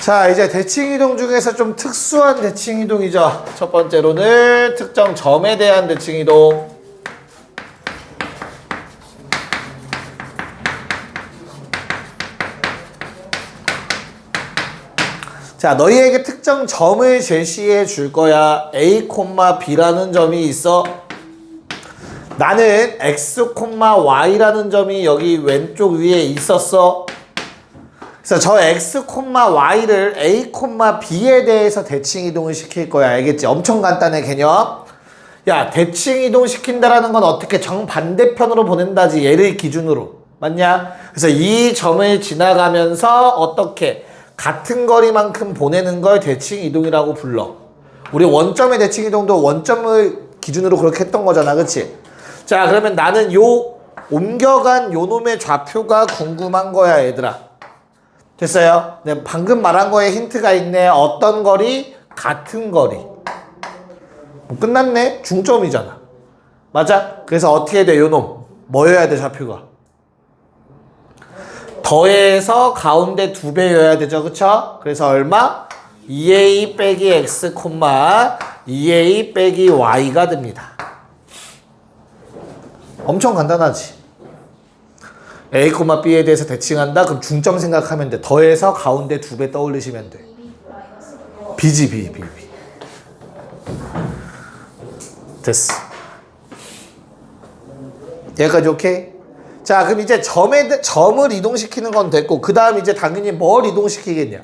자, 이제 대칭이동 중에서 좀 특수한 대칭이동이죠. 첫 번째로는 특정 점에 대한 대칭이동. 자, 너희에게 특정 점을 제시해 줄 거야. A, B라는 점이 있어. 나는 X, Y라는 점이 여기 왼쪽 위에 있었어. 그래서 저 X, Y를 A, B에 대해서 대칭 이동을 시킬 거야. 알겠지? 엄청 간단해, 개념. 야, 대칭 이동 시킨다라는 건 어떻게 정반대편으로 보낸다지, 얘를 기준으로. 맞냐? 그래서 이 점을 지나가면서 어떻게 같은 거리만큼 보내는 걸 대칭 이동이라고 불러. 우리 원점의 대칭 이동도 원점을 기준으로 그렇게 했던 거잖아. 그치? 자, 그러면 나는 요 옮겨간 요 놈의 좌표가 궁금한 거야, 얘들아. 됐어요? 네, 방금 말한 거에 힌트가 있네. 어떤 거리? 같은 거리. 뭐 끝났네? 중점이잖아. 맞아? 그래서 어떻게 해야 돼, 요 놈? 뭐여야 돼, 좌표가? 더해서 가운데 2배여야 되죠, 그쵸? 그래서 얼마? 2a 빼기 x, 2a 빼기 y가 됩니다. 엄청 간단하지? A, B에 대해서 대칭한다? 그럼 중점 생각하면 돼. 더해서 가운데 2배 떠올리시면 돼. B지, B. 됐어. 여기까지 오케이? 자, 그럼 이제 점을 이동시키는 건 됐고, 그 다음 이제 당연히 뭘 이동시키겠냐?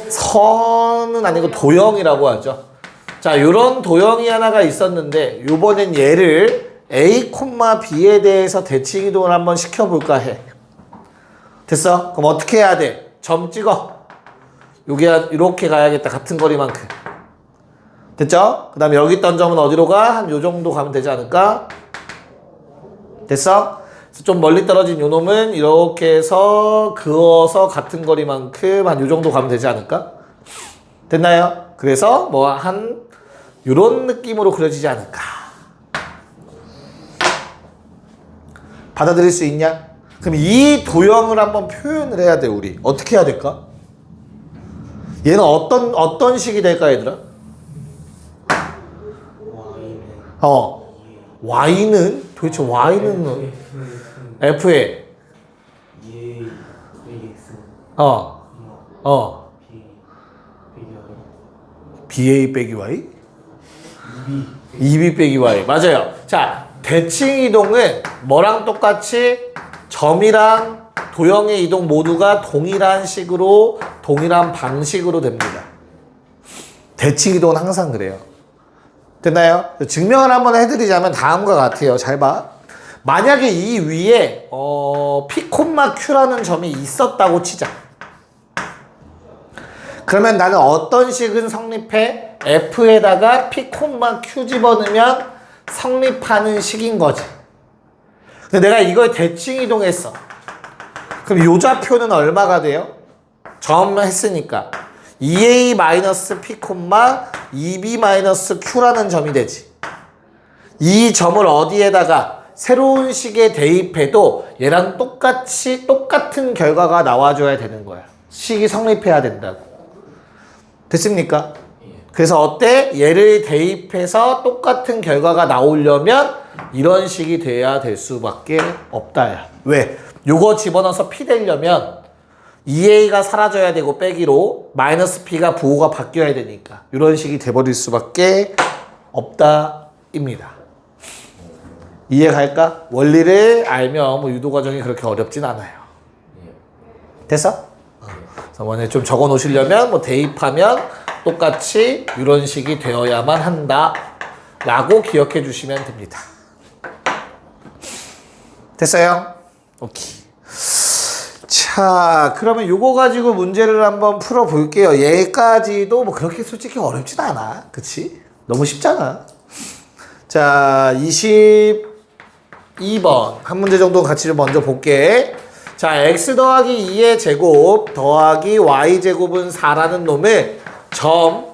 선은 아니고 도형이라고 하죠. 자, 요런 도형이 하나가 있었는데, 요번엔 얘를 A, B에 대해서 대칭 이동을 한번 시켜볼까 해. 됐어? 그럼 어떻게 해야 돼? 점 찍어. 여기 이렇게 가야겠다. 같은 거리만큼. 됐죠? 그 다음에 여기 있던 점은 어디로 가? 한 요 정도 가면 되지 않을까? 됐어? 그래서 좀 멀리 떨어진 요 놈은 이렇게 해서 그어서 같은 거리만큼 한 요 정도 가면 되지 않을까? 됐나요? 그래서 뭐 한 요런 느낌으로 그려지지 않을까? 받아들일 수 있냐? 그럼 이 도형을 한번 표현을 해야 돼, 우리. 어떻게 해야 될까? 얘는 어떤 식이 될까, 얘들아? Y는? 도대체 Y는? F에. BA 빼기 Y? 2B 빼기 Y. 맞아요. 자, 대칭 이동은 뭐랑 똑같이 점이랑 도형의 이동 모두가 동일한 식으로, 동일한 방식으로 됩니다. 대칭 이동은 항상 그래요. 됐나요? 증명을 한번 해드리자면 다음과 같아요. 잘 봐. 만약에 이 위에 P, Q라는 점이 있었다고 치자. 그러면 나는 어떤 식은 성립해? F에다가 P, Q 집어넣으면 성립하는 식인 거지. 근데 내가 이걸 대칭 이동했어. 그럼 요 좌표는 얼마가 돼요? 점 했으니까 2a-p, 2b-q라는 점이 되지. 이 점을 어디에다가 새로운 식에 대입해도 얘랑 똑같은 결과가 나와줘야 되는 거야. 식이 성립해야 된다고. 됐습니까? 그래서 어때? 얘를 대입해서 똑같은 결과가 나오려면 이런 식이 돼야 될 수밖에 없다야. 왜? 요거 집어넣어서 P 되려면 2A가 사라져야 되고 빼기로 마이너스 P가 부호가 바뀌어야 되니까 이런 식이 돼버릴 수밖에 없다입니다. 이해갈까? 원리를 알면 뭐 유도 과정이 그렇게 어렵진 않아요. 됐어? 그래서 만약에 좀 적어 놓으시려면 뭐 대입하면 똑같이 이런 식이 되어야만 한다 라고 기억해 주시면 됩니다. 됐어요? 오케이. 자, 그러면 요거 가지고 문제를 한번 풀어 볼게요. 얘까지도 뭐 그렇게 솔직히 어렵진 않아. 그치? 너무 쉽잖아. 자, 22번 한 문제 정도 같이 좀 먼저 볼게. 자, x 더하기 2의 제곱 더하기 y 제곱은 4라는 놈을 점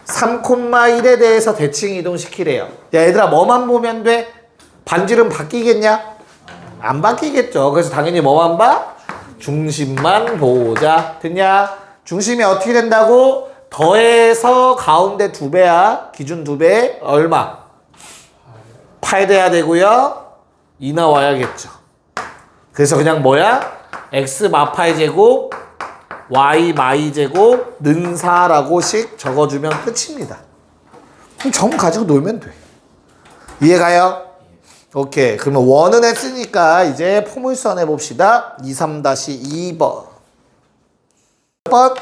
3,1에 대해서 대칭 이동시키래요. 야, 얘들아 뭐만 보면 돼? 반지름 바뀌겠냐? 안 바뀌겠죠. 그래서 당연히 뭐만 봐? 중심만 보자. 됐냐? 중심이 어떻게 된다고? 더해서 가운데 2배야. 기준 2배. 얼마? 8 돼야 되고요. 2 나와야겠죠. 그래서 그냥 뭐야? x 마파이 제곱 y 마이 제곱 는 4라고씩 적어주면 끝입니다. 그럼 점 가지고 놀면 돼. 이해가요? 오케이. 그러면 원은 했으니까 이제 포물선 해봅시다. 23-2번. 몇 번?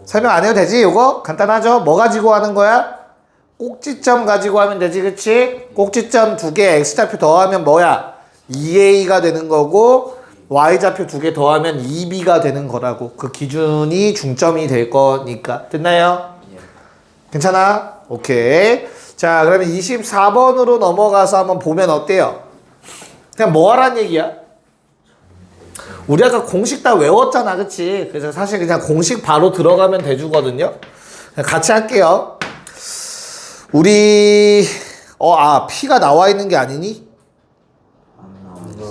설명 안 해도 되지? 요거 간단하죠? 뭐 가지고 하는 거야? 꼭지점 가지고 하면 되지, 그치? 꼭지점 2개 x좌표 더하면 뭐야? 2a가 되는 거고 y좌표 2개 더하면 2b가 되는 거라고. 그 기준이 중점이 될 거니까. 됐나요? 괜찮아? 오케이. 자, 그러면 24번으로 넘어가서 한번 보면 어때요? 그냥 뭐 하란 얘기야? 우리 아까 공식 다 외웠잖아, 그치? 그래서 사실 그냥 공식 바로 들어가면 돼주거든요. 같이 할게요. 우리 P가 나와 있는 게 아니니?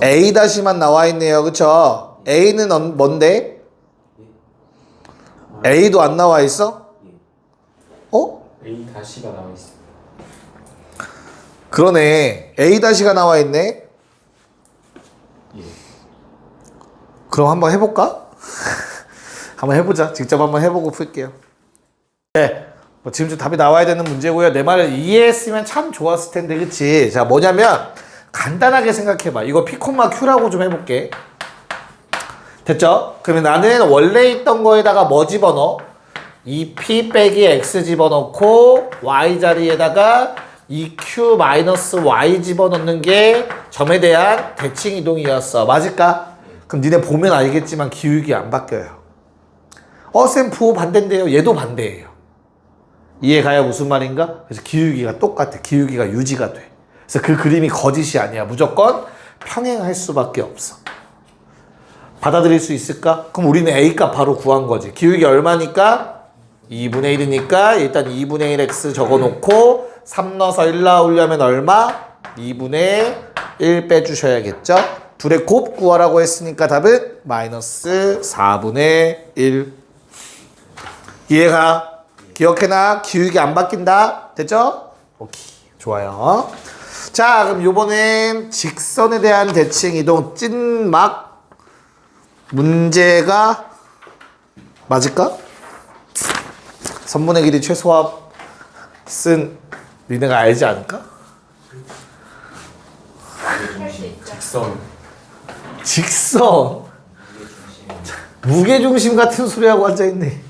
A-만 나와 있네요, 그쵸? A는 뭔데? A도 안 나와 있어? A-가 나와 있어. 그러네. A-가 나와 있네. 그럼 한번 해볼까? 한번 해보자. 직접 한번 해보고 풀게요. 네. 뭐 지금 답이 나와야 되는 문제고요. 내 말을 이해했으면 참 좋았을 텐데, 그치? 자, 뭐냐면 간단하게 생각해봐. 이거 P, Q라고 좀 해볼게. 됐죠? 그러면 나는 원래 있던 거에다가 뭐 집어넣어? 2P 빼기 X 집어넣고 Y 자리에다가 2Q 마이너스 Y 집어넣는 게 점에 대한 대칭 이동이었어. 맞을까? 그럼 니네 보면 알겠지만 기울기 안 바뀌어요. 쌤 부호 반대인데요. 얘도 반대예요. 이해가요? 무슨 말인가? 그래서 기울기가 똑같아. 기울기가 유지가 돼. 그래서 그 그림이 거짓이 아니야. 무조건 평행할 수밖에 없어. 받아들일 수 있을까? 그럼 우리는 A값 바로 구한 거지. 기울기 얼마니까? 2분의 1이니까 일단 2분의 1x 적어놓고 3 넣어서 1 나오려면 얼마? 2분의 1 빼주셔야겠죠? 둘의 곱 구하라고 했으니까 답은 마이너스 4분의 1. 이해가? 기억해놔. 기울기 안 바뀐다. 됐죠? 오케이. 좋아요. 자, 그럼 요번엔 직선에 대한 대칭 이동 찐막 문제가 맞을까? 선분의 길이 최소합 쓴 니네가 알지 않을까? 직선. 무게중심 같은 소리하고 앉아있네.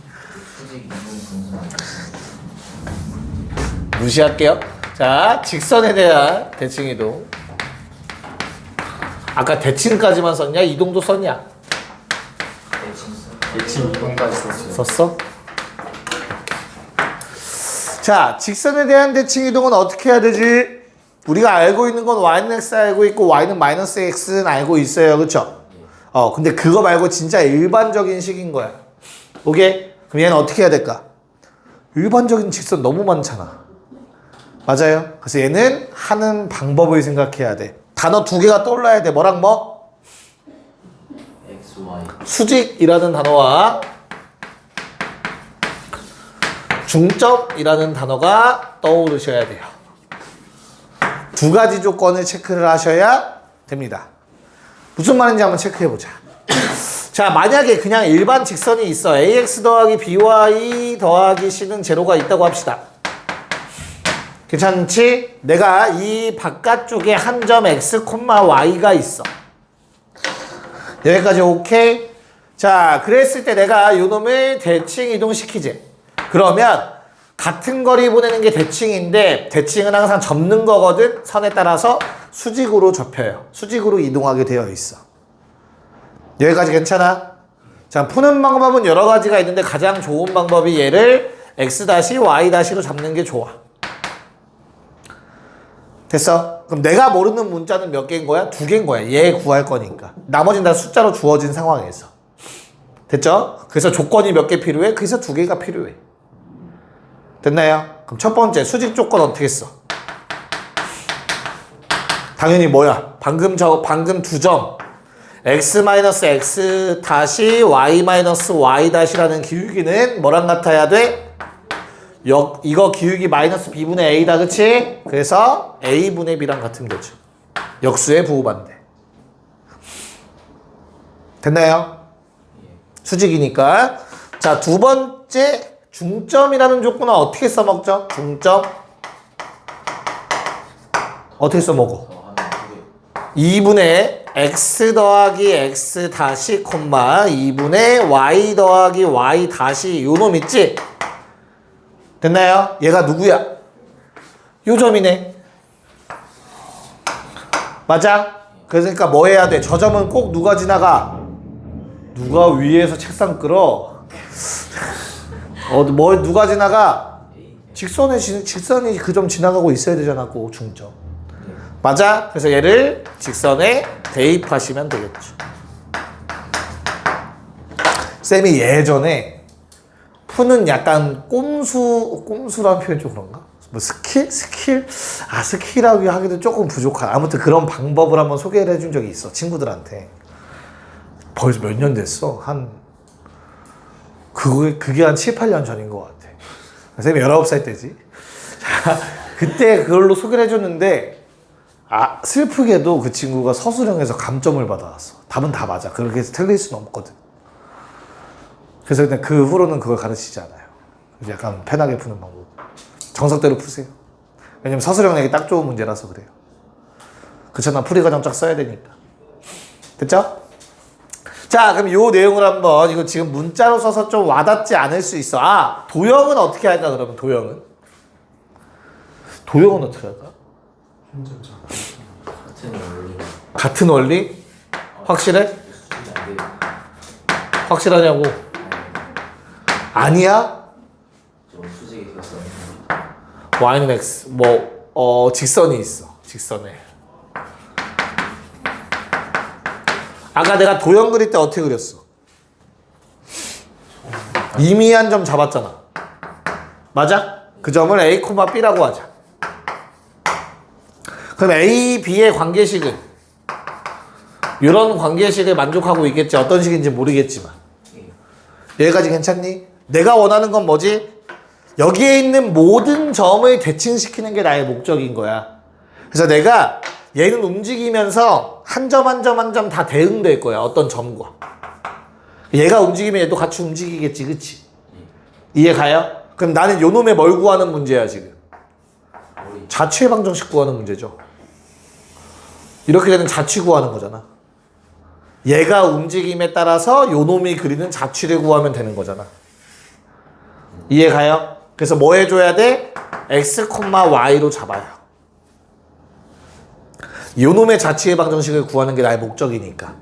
무시할게요. 자, 직선에 대한 대칭 이동. 아까 대칭까지만 썼냐? 이동도 썼냐? 대칭 이동까지 썼어요. 썼어? 자, 직선에 대한 대칭 이동은 어떻게 해야 되지? 우리가 알고 있는 건 y는 x 알고 있고 y는 마이너스 x는 알고 있어요. 그쵸? 근데 그거 말고 진짜 일반적인 식인 거야. 오케이? 그럼 얘는 어떻게 해야 될까? 일반적인 직선 너무 많잖아. 맞아요? 그래서 얘는 하는 방법을 생각해야 돼. 단어 2개가 떠올라야 돼. 뭐랑 뭐? X, Y. 수직이라는 단어와 중점이라는 단어가 떠오르셔야 돼요. 2가지 조건을 체크를 하셔야 됩니다. 무슨 말인지 한번 체크해보자. 자, 만약에 그냥 일반 직선이 있어. ax 더하기 by 더하기 c는 제로가 있다고 합시다. 괜찮지? 내가 이 바깥쪽에 한 점 x, y가 있어. 여기까지 오케이? 자, 그랬을 때 내가 요 놈을 대칭 이동시키지. 그러면 같은 거리 보내는 게 대칭인데 대칭은 항상 접는 거거든. 선에 따라서 수직으로 접혀요. 수직으로 이동하게 되어 있어. 여기까지 괜찮아? 자, 푸는 방법은 여러 가지가 있는데 가장 좋은 방법이 얘를 x-y-로 잡는 게 좋아. 됐어? 그럼 내가 모르는 문자는 몇 개인 거야? 2개인 거야. 얘 구할 거니까. 나머지는 다 숫자로 주어진 상황에서. 됐죠? 그래서 조건이 몇 개 필요해? 그래서 2개가 필요해. 됐나요? 그럼 첫 번째 수직 조건 어떻게 써? 당연히 뭐야? 방금 2점 x 마이너스 x 다시 y 마이너스 y 다시라는 기울기는 뭐랑 같아야 돼? 이거 기울기 마이너스 b분의 a다, 그치? 그래서 a분의 b랑 같으면 되죠. 역수의 부호반대. 됐나요? 수직이니까. 자, 두 번째 중점이라는 조건은 어떻게 써먹죠? 중점 어떻게 써먹어? 더 하면 두 개. 2분의 x 더하기 x 다시 콤마 2분의 y 더하기 y 다시 요 놈 있지? 됐나요? 얘가 누구야? 요 점이네. 맞아? 그러니까 뭐 해야 돼? 저 점은 꼭 누가 지나가? 누가 위에서 책상 끌어? 뭐 누가 지나가? 직선이 그 점 지나가고 있어야 되잖아, 꼭 중점. 맞아? 그래서 얘를 직선에 대입하시면 되겠죠. 쌤이 예전에 푸는 약간 꼼수라는 표현 좀 그런가? 뭐 스킬? 스킬이라고 하기도 조금 부족한. 아무튼 그런 방법을 한번 소개를 해준 적이 있어, 친구들한테. 벌써 몇 년 됐어? 그게 한 7, 8년 전인 것 같아. 쌤이 19살 때지. 그때 그걸로 소개를 해줬는데, 슬프게도 그 친구가 서술형에서 감점을 받아왔어. 답은 다 맞아. 그렇게 해서 틀릴 수는 없거든. 그래서 그냥 그 후로는 그걸 가르치지 않아요. 약간 편하게 푸는 방법. 정석대로 푸세요. 왜냐면 서술형 내기 딱 좋은 문제라서 그래요. 그렇잖아. 풀이과정 쫙 써야 되니까. 됐죠? 자, 그럼 요 내용을 한번, 이거 지금 문자로 써서 좀 와닿지 않을 수 있어. 도형은 어떻게 할까, 그러면 도형은? 도형은 어떻게 할까? 같은 원리. 같은 원리? 확실해? 안 돼요. 확실하냐고? 아니야? 좀 수직이 됐어. y는 x, 직선이 있어. 직선에. 아까 내가 도형 그릴 때 어떻게 그렸어? 이미한 점 잡았잖아. 맞아? 그 점을 a, b라고 하자. 그럼 a, b의 관계식은 이런 관계식을 만족하고 있겠지. 어떤 식인지 모르겠지만. 여기까지 괜찮니? 내가 원하는 건 뭐지? 여기에 있는 모든 점을 대칭시키는 게 나의 목적인 거야. 그래서 내가 얘는 움직이면서 한 점 한 점 한 점 다 대응될 거야. 어떤 점과. 얘가 움직이면 얘도 같이 움직이겠지. 그치? 이해 가요? 그럼 나는 요 놈의 뭘 구하는 문제야 지금? 자취의 방정식 구하는 문제죠. 이렇게 되는 자취 구하는 거잖아. 얘가 움직임에 따라서 요 놈이 그리는 자취를 구하면 되는 거잖아. 이해 가요? 그래서 뭐 해줘야 돼? x, y로 잡아요. 요 놈의 자취의 방정식을 구하는 게 나의 목적이니까.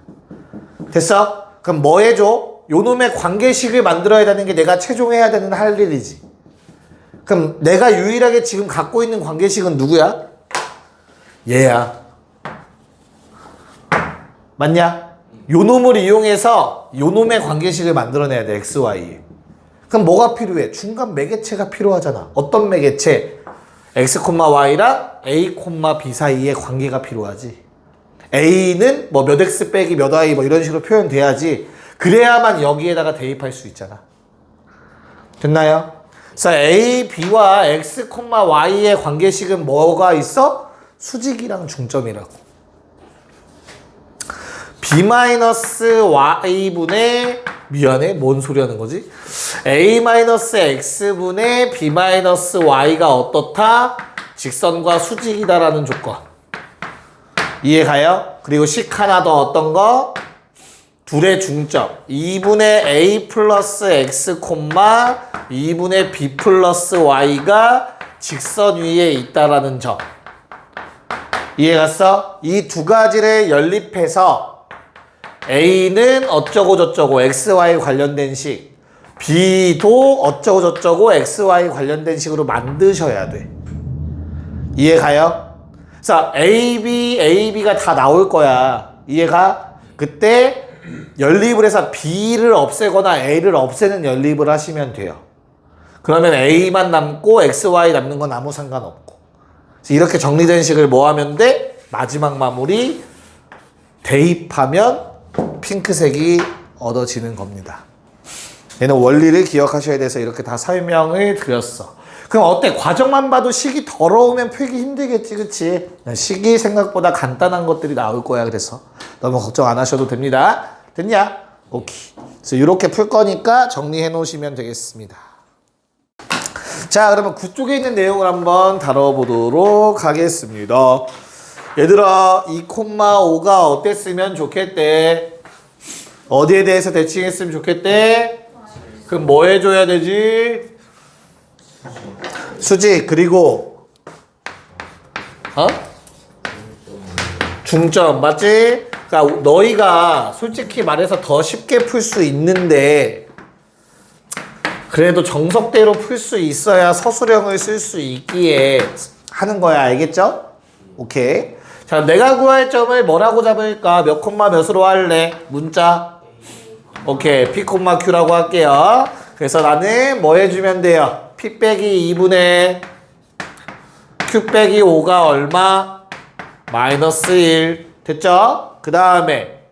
됐어? 그럼 뭐 해줘? 요 놈의 관계식을 만들어야 되는 게 내가 최종해야 되는 할 일이지. 그럼 내가 유일하게 지금 갖고 있는 관계식은 누구야? 얘야. 맞냐? 요 놈을 이용해서 요 놈의 관계식을 만들어내야 돼. x, y. 그럼 뭐가 필요해? 중간 매개체가 필요하잖아. 어떤 매개체? x, y랑 a, b 사이의 관계가 필요하지. a는 뭐 몇 x 빼기 몇 y 뭐 이런 식으로 표현돼야지. 그래야만 여기에다가 대입할 수 있잖아. 됐나요? 그래서 a, b와 x, y의 관계식은 뭐가 있어? 수직이랑 중점이라고. b-y분의 미안해 뭔 소리 하는 거지? a-x분의 b-y가 어떻다? 직선과 수직이다라는 조건. 이해 가요? 그리고 식 하나 더 어떤 거? 둘의 중점 2분의 a 플러스 x, 2분의 b 플러스 y가 직선 위에 있다라는 점. 이해 갔어? 이 두 가지를 연립해서 A는 어쩌고 저쩌고 XY 관련된 식, B도 어쩌고 저쩌고 XY 관련된 식으로 만드셔야 돼. 이해 가요? 그래서 AB가 다 나올 거야. 이해가? 그때 연립을 해서 B를 없애거나 A를 없애는 연립을 하시면 돼요. 그러면 A만 남고 XY 남는 건 아무 상관없고. 그래서 이렇게 정리된 식을 뭐 하면 돼? 마지막 마무리 대입하면 핑크색이 얻어지는 겁니다. 얘는 원리를 기억하셔야 돼서 이렇게 다 설명을 드렸어. 그럼 어때? 과정만 봐도 식이 더러우면 풀기 힘들겠지, 그치? 식이 생각보다 간단한 것들이 나올 거야. 그래서 너무 걱정 안 하셔도 됩니다. 됐냐? 오케이. 그래서 이렇게 풀 거니까 정리해 놓으시면 되겠습니다. 자, 그러면 9쪽에 있는 내용을 한번 다뤄보도록 하겠습니다. 얘들아, 2,5가 어땠으면 좋겠대? 어디에 대해서 대칭했으면 좋겠대? 그럼 뭐 해줘야 되지? 수직, 그리고 중점, 맞지? 그러니까 너희가 솔직히 말해서 더 쉽게 풀 수 있는데 그래도 정석대로 풀 수 있어야 서술형을 쓸 수 있기에 하는 거야. 알겠죠? 오케이. 자, 내가 구할 점을 뭐라고 잡을까? 몇 콤마 몇으로 할래? 문자. 오케이. P, Q라고 할게요. 그래서 나는 뭐 해주면 돼요? P 빼기 2분의 Q 빼기 5가 얼마? 마이너스 1. 됐죠? 그 다음에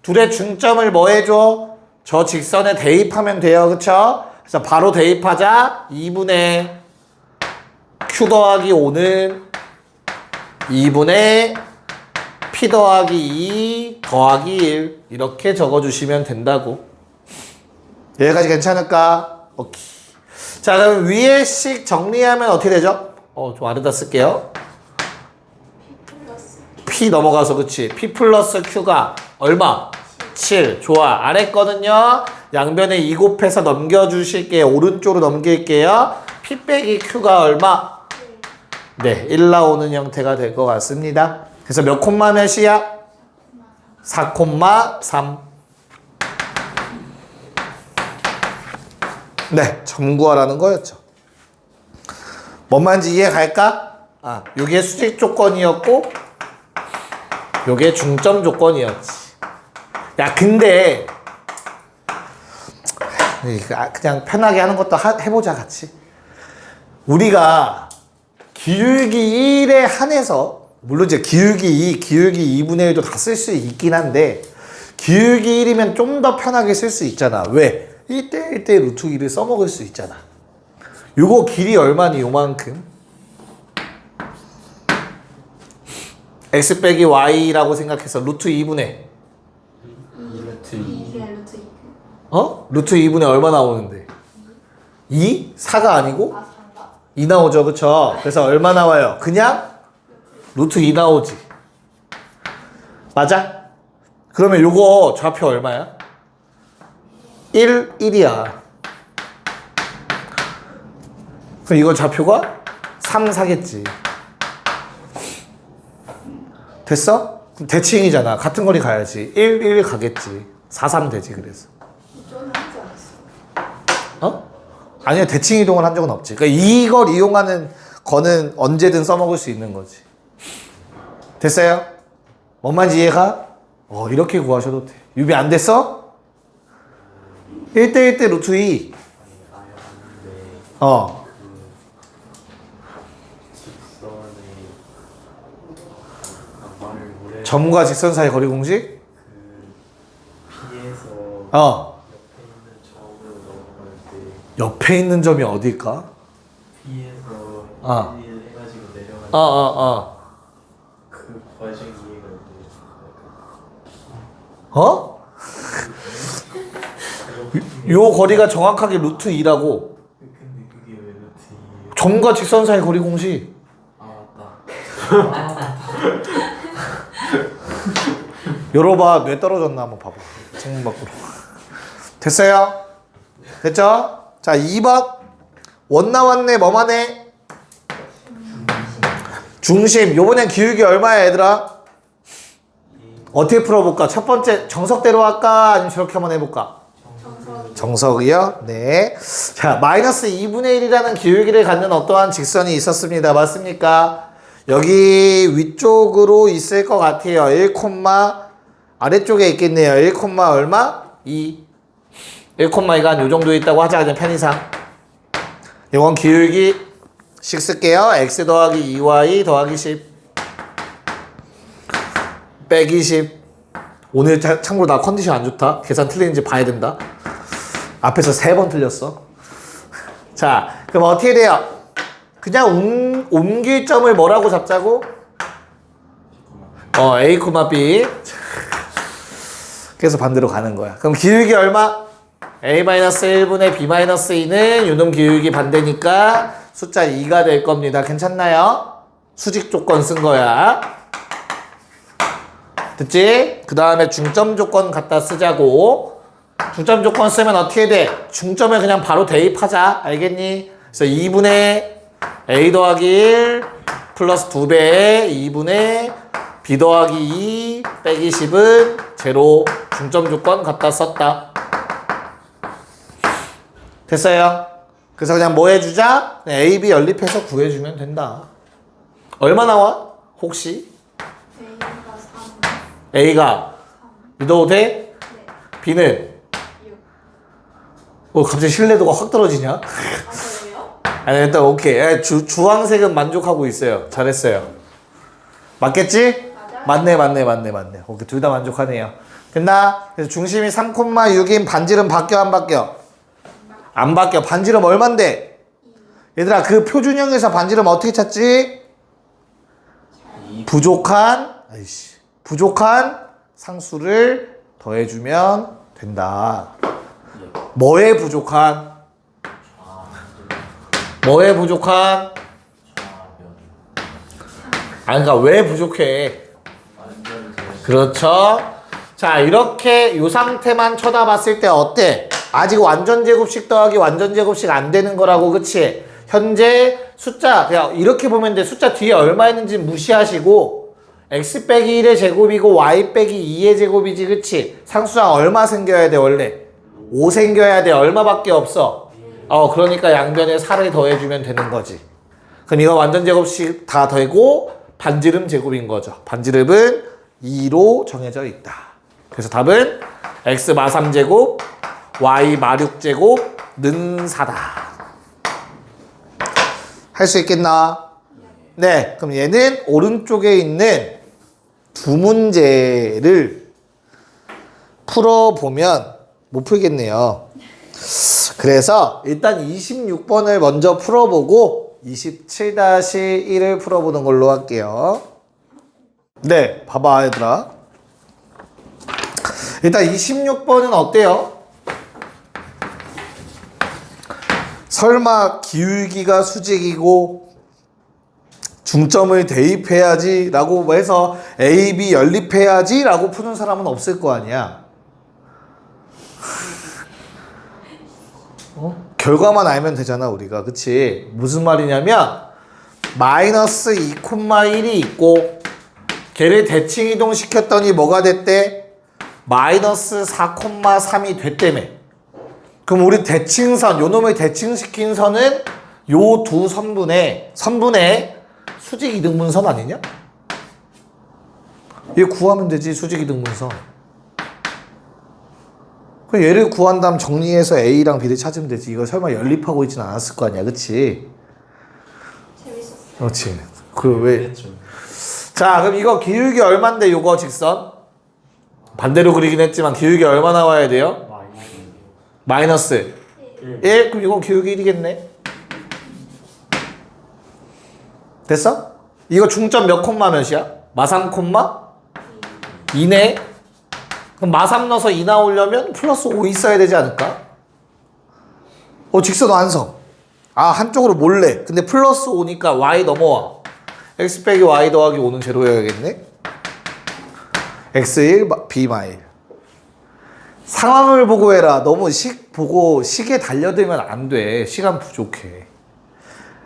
둘의 중점을 뭐 해줘? 저 직선에 대입하면 돼요. 그쵸? 그래서 바로 대입하자. 2분의 Q 더하기 5는 2분의 P 더하기 2 더하기 1 이렇게 적어주시면 된다고. 여기까지 괜찮을까? 오케이. 자, 그럼 위에 식 정리하면 어떻게 되죠? 좀 아래다 쓸게요. P 넘어가서 그치? P 플러스 Q가 얼마? 7. 좋아. 아래 거는요. 양변에 2 곱해서 넘겨주실게요. 오른쪽으로 넘길게요. P 빼기 Q가 얼마? 네. 1 나오는 형태가 될 것 같습니다. 그래서 몇 콤마 몇이야? 4,3. 네. 점 구하라는 거였죠. 뭔 말인지 이해 갈까? 요게 수직 조건이었고 요게 중점 조건이었지. 야, 근데 그냥 편하게 하는 것도 해보자, 같이. 우리가 기울기 1에 한해서 물론 이제 기울기 2, 기울기 2분의 1도 다 쓸 수 있긴 한데 기울기 1이면 좀 더 편하게 쓸 수 있잖아. 왜? 1대 1대 루트 2를 써먹을 수 있잖아. 요거 길이 얼마니? 요만큼. x 빼기 y라고 생각해서 루트 2분의 루트 2분의 얼마 나오는데? 2? 4가 아니고? 2 나오죠. 그쵸? 그래서 얼마 나와요? 그냥 루트 2 나오지. 맞아? 그러면 요거 좌표 얼마야? 1, 1이야. 그럼 이거 좌표가 3, 4겠지. 됐어? 그럼 대칭이잖아. 같은 거리 가야지. 1, 1 가겠지. 4, 3 되지. 그래서. 아니요. 대칭 이동을 한 적은 없지. 그러니까 이걸 이용하는 거는 언제든 써먹을 수 있는 거지. 됐어요? 뭔 말인지 이해가? 이렇게 구하셔도 돼. 유비 안 됐어? 1대 1대 루트 2. 점과 직선 사이 거리 공식? P에서 옆에 있는 점이 어딜까? P에서 1 해가지고 내려가는 그 과정 이해가 안 돼. 요 거리가 정확하게 루트 2라고. 근데 그게 왜 루트 2예요? 점과 직선 사이 거리 공식. 맞다. 열어봐. 뇌 떨어졌나 한번 봐봐. 창문 밖으로. 됐어요? 됐죠? 자, 2번. 원 나왔네. 뭐만 해? 중심. 요번엔 기울기 얼마야, 얘들아? 어떻게 풀어볼까? 첫 번째 정석대로 할까? 아니면 저렇게 한번 해볼까? 정석이요? 네. 자, 마이너스 2분의 1이라는 기울기를 갖는 어떠한 직선이 있었습니다. 맞습니까? 여기 위쪽으로 있을 것 같아요. 1, 아래쪽에 있겠네요. 1, 얼마? 2. 1,2가 한 요 정도 있다고 하자. 그냥 편의상. 이건 기울기 식 쓸게요. x 더하기 2y 더하기 10 빼기 10 오늘 참고로 나 컨디션 안 좋다. 계산 틀리는지 봐야 된다. 앞에서 3번 틀렸어. 자, 그럼 어떻게 돼요? 그냥 옮길 점을 뭐라고 잡자고? A, B. 그래서 반대로 가는 거야. 그럼 기울기 얼마? A-1분의 B-2는 요놈 기울기 반대니까 숫자 2가 될 겁니다. 괜찮나요? 수직 조건 쓴 거야. 됐지? 그 다음에 중점 조건 갖다 쓰자고. 중점 조건 쓰면 어떻게 돼? 중점에 그냥 바로 대입하자. 알겠니? 그래서 2분의 A 더하기 1 플러스 2배의 2분의 B 더하기 2 빼기 10은 제로. 중점 조건 갖다 썼다. 됐어요? 그래서 그냥 뭐 해주자? 그냥 A, B 연립해서 구해주면 된다. 얼마 나와? 혹시? A가 믿어도 돼? 네. B는? 6. 갑자기 신뢰도가 확 떨어지냐? 아, 그래요? 아니 일단 오케이. 주황색은 만족하고 있어요. 잘했어요. 맞겠지? 맞아요. 맞네. 오케이, 둘 다 만족하네요. 됐나? 그래서 중심이 3,6인 반지름 바뀌어 안 바뀌어? 안 바뀌어. 반지름 얼만데? 얘들아 그 표준형에서 반지름 어떻게 찾지? 부족한 상수를 더해주면 된다. 뭐에 부족한? 그러니까 왜 부족해? 그렇죠. 자, 이렇게 이 상태만 쳐다봤을 때 어때? 아직 완전 제곱식 더하기 완전 제곱식 안 되는 거라고, 그치? 현재 숫자, 그냥 이렇게 보면 돼. 숫자 뒤에 얼마 있는지 무시하시고, x 빼기 1의 제곱이고, y 빼기 2의 제곱이지, 그치? 상수항 얼마 생겨야 돼, 원래? 5 생겨야 돼. 얼마밖에 없어? 그러니까 양변에 4를 더해주면 되는 거지. 그럼 이거 완전 제곱식 다 되고, 반지름 제곱인 거죠. 반지름은 2로 정해져 있다. 그래서 답은 x 마 3제곱, y 마 6제곱, 는 4다. 할 수 있겠나? 네. 그럼 얘는 오른쪽에 있는 두 문제를 풀어보면 못 풀겠네요. 그래서 일단 26번을 먼저 풀어보고 27-1을 풀어보는 걸로 할게요. 네, 봐봐 얘들아. 일단 26번은 어때요? 설마 기울기가 수직이고 중점을 대입해야지 라고 해서 A, B 연립해야지 라고 푸는 사람은 없을 거 아니야. 결과만 알면 되잖아 우리가. 그치? 무슨 말이냐면 마이너스 2,1이 있고 걔를 대칭 이동시켰더니 뭐가 됐대? 마이너스 4,3이 됐다며. 그럼 우리 대칭선, 요 놈을 대칭시킨 선은 요 두 선분의 수직 이등분선 아니냐? 얘 구하면 되지, 수직 이등분선. 그럼 얘를 구한 다음 정리해서 A랑 B를 찾으면 되지. 이거 설마 연립하고 있진 않았을 거 아니야, 그치? 재밌었어요. 그렇지. 자, 그럼 이거 기울기 얼만데, 요거 직선? 반대로 그리긴 했지만 기울기 얼마 나와야 돼요? 마이너스 1? 그럼 이건 기울기 1이겠네? 됐어? 이거 중점 몇 콤마 몇이야? 마 3 콤마? 2네? 그럼 마 3 넣어서 2 나오려면 플러스 5 있어야 되지 않을까? 직선 완성. 한쪽으로 몰래. 근데 플러스 5니까 y 넘어와. x 빼기 y 더하기 5는 제로여야겠네? x1, b-1. 상황을 보고 해라. 너무 보고 식에 달려들면 안 돼. 시간 부족해.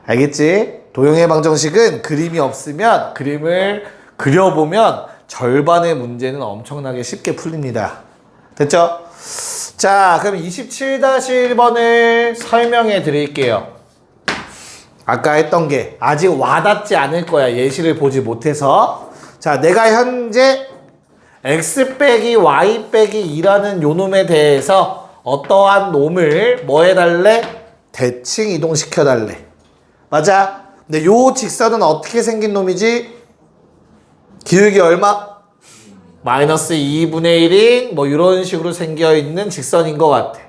알겠지? 도형의 방정식은 그림이 없으면 그림을 그려보면 절반의 문제는 엄청나게 쉽게 풀립니다. 됐죠? 자, 그럼 27-1번을 설명해 드릴게요. 아까 했던 게 아직 와닿지 않을 거야. 예시를 보지 못해서. 자, 내가 현재 x 빼기 y 빼기 2라는 요 놈에 대해서 어떠한 놈을 뭐 해달래? 대칭 이동시켜달래. 맞아? 근데 요 직선은 어떻게 생긴 놈이지? 기울기 얼마? 마이너스 2분의 1인 뭐 이런 식으로 생겨있는 직선인 것 같아.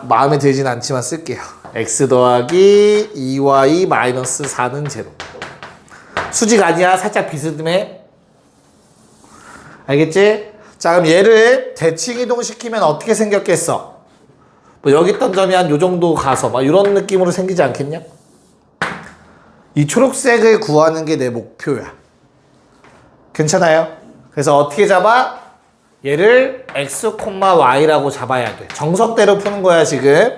마음에 들진 않지만 쓸게요. x 더하기 2y 마이너스 4는 제로. 수직 아니야. 살짝 비스듬해. 알겠지? 자, 그럼 얘를 대칭 이동시키면 어떻게 생겼겠어? 뭐 여기 있던 점이 한 요 정도 가서 막 이런 느낌으로 생기지 않겠냐? 이 초록색을 구하는 게 내 목표야. 괜찮아요? 그래서 어떻게 잡아? 얘를 x, y라고 잡아야 돼. 정석대로 푸는 거야 지금.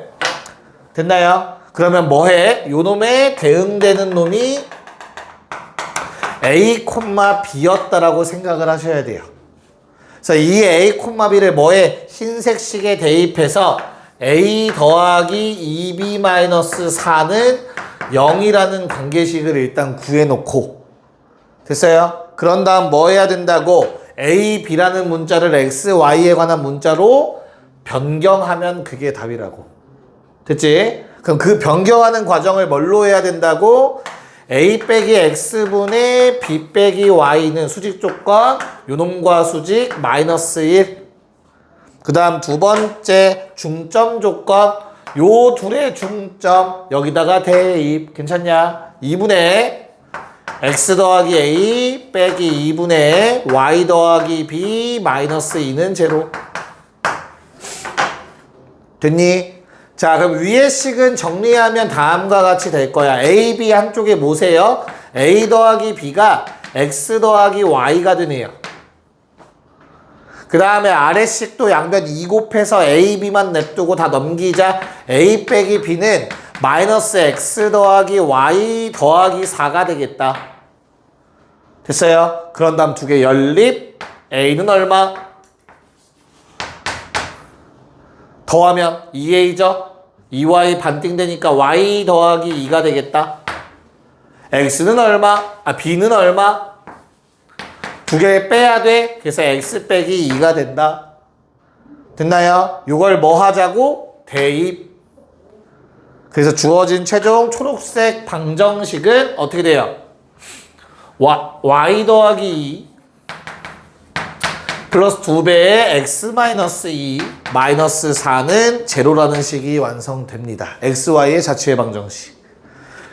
됐나요? 그러면 뭐해? 요 놈에 대응되는 놈이 a, b였다라고 생각을 하셔야 돼요. 그래서 이 a, b를 뭐에? 흰색식에 대입해서 a 더하기 2b-4는 0이라는 관계식을 일단 구해놓고 됐어요? 그런 다음 뭐 해야 된다고? a, b라는 문자를 x, y에 관한 문자로 변경하면 그게 답이라고. 됐지? 그럼 그 변경하는 과정을 뭘로 해야 된다고? a 빼기 x분의 b 빼기 y는 수직 조건, 요놈과 수직 마이너스 1. 그 다음 두 번째 중점 조건, 요 둘의 중점 여기다가 대입. 괜찮냐? 2분의 x 더하기 a 빼기 2분의 y 더하기 b 마이너스 2는 제로. 됐니? 자, 그럼 위의 식은 정리하면 다음과 같이 될 거야. a, b 한쪽에 뭐세요? a 더하기 b가 x 더하기 y가 되네요. 그 다음에 아래식도 양변 2 곱해서 a, b만 냅두고 다 넘기자. a 빼기 b는 마이너스 x 더하기 y 더하기 4가 되겠다. 됐어요? 그런 다음 두 개 연립. a는 얼마? 더하면 2a죠? 2y 반띵 되니까 y 더하기 2가 되겠다. x는 얼마? b는 얼마? 두 개 빼야 돼. 그래서 x 빼기 2가 된다. 됐나요? 이걸 뭐 하자고? 대입. 그래서 주어진 최종 초록색 방정식은 어떻게 돼요? y 더하기 2 플러스 2배의 x 마이너스 2 마이너스 4는 제로라는 식이 완성됩니다. xy의 자취의 방정식.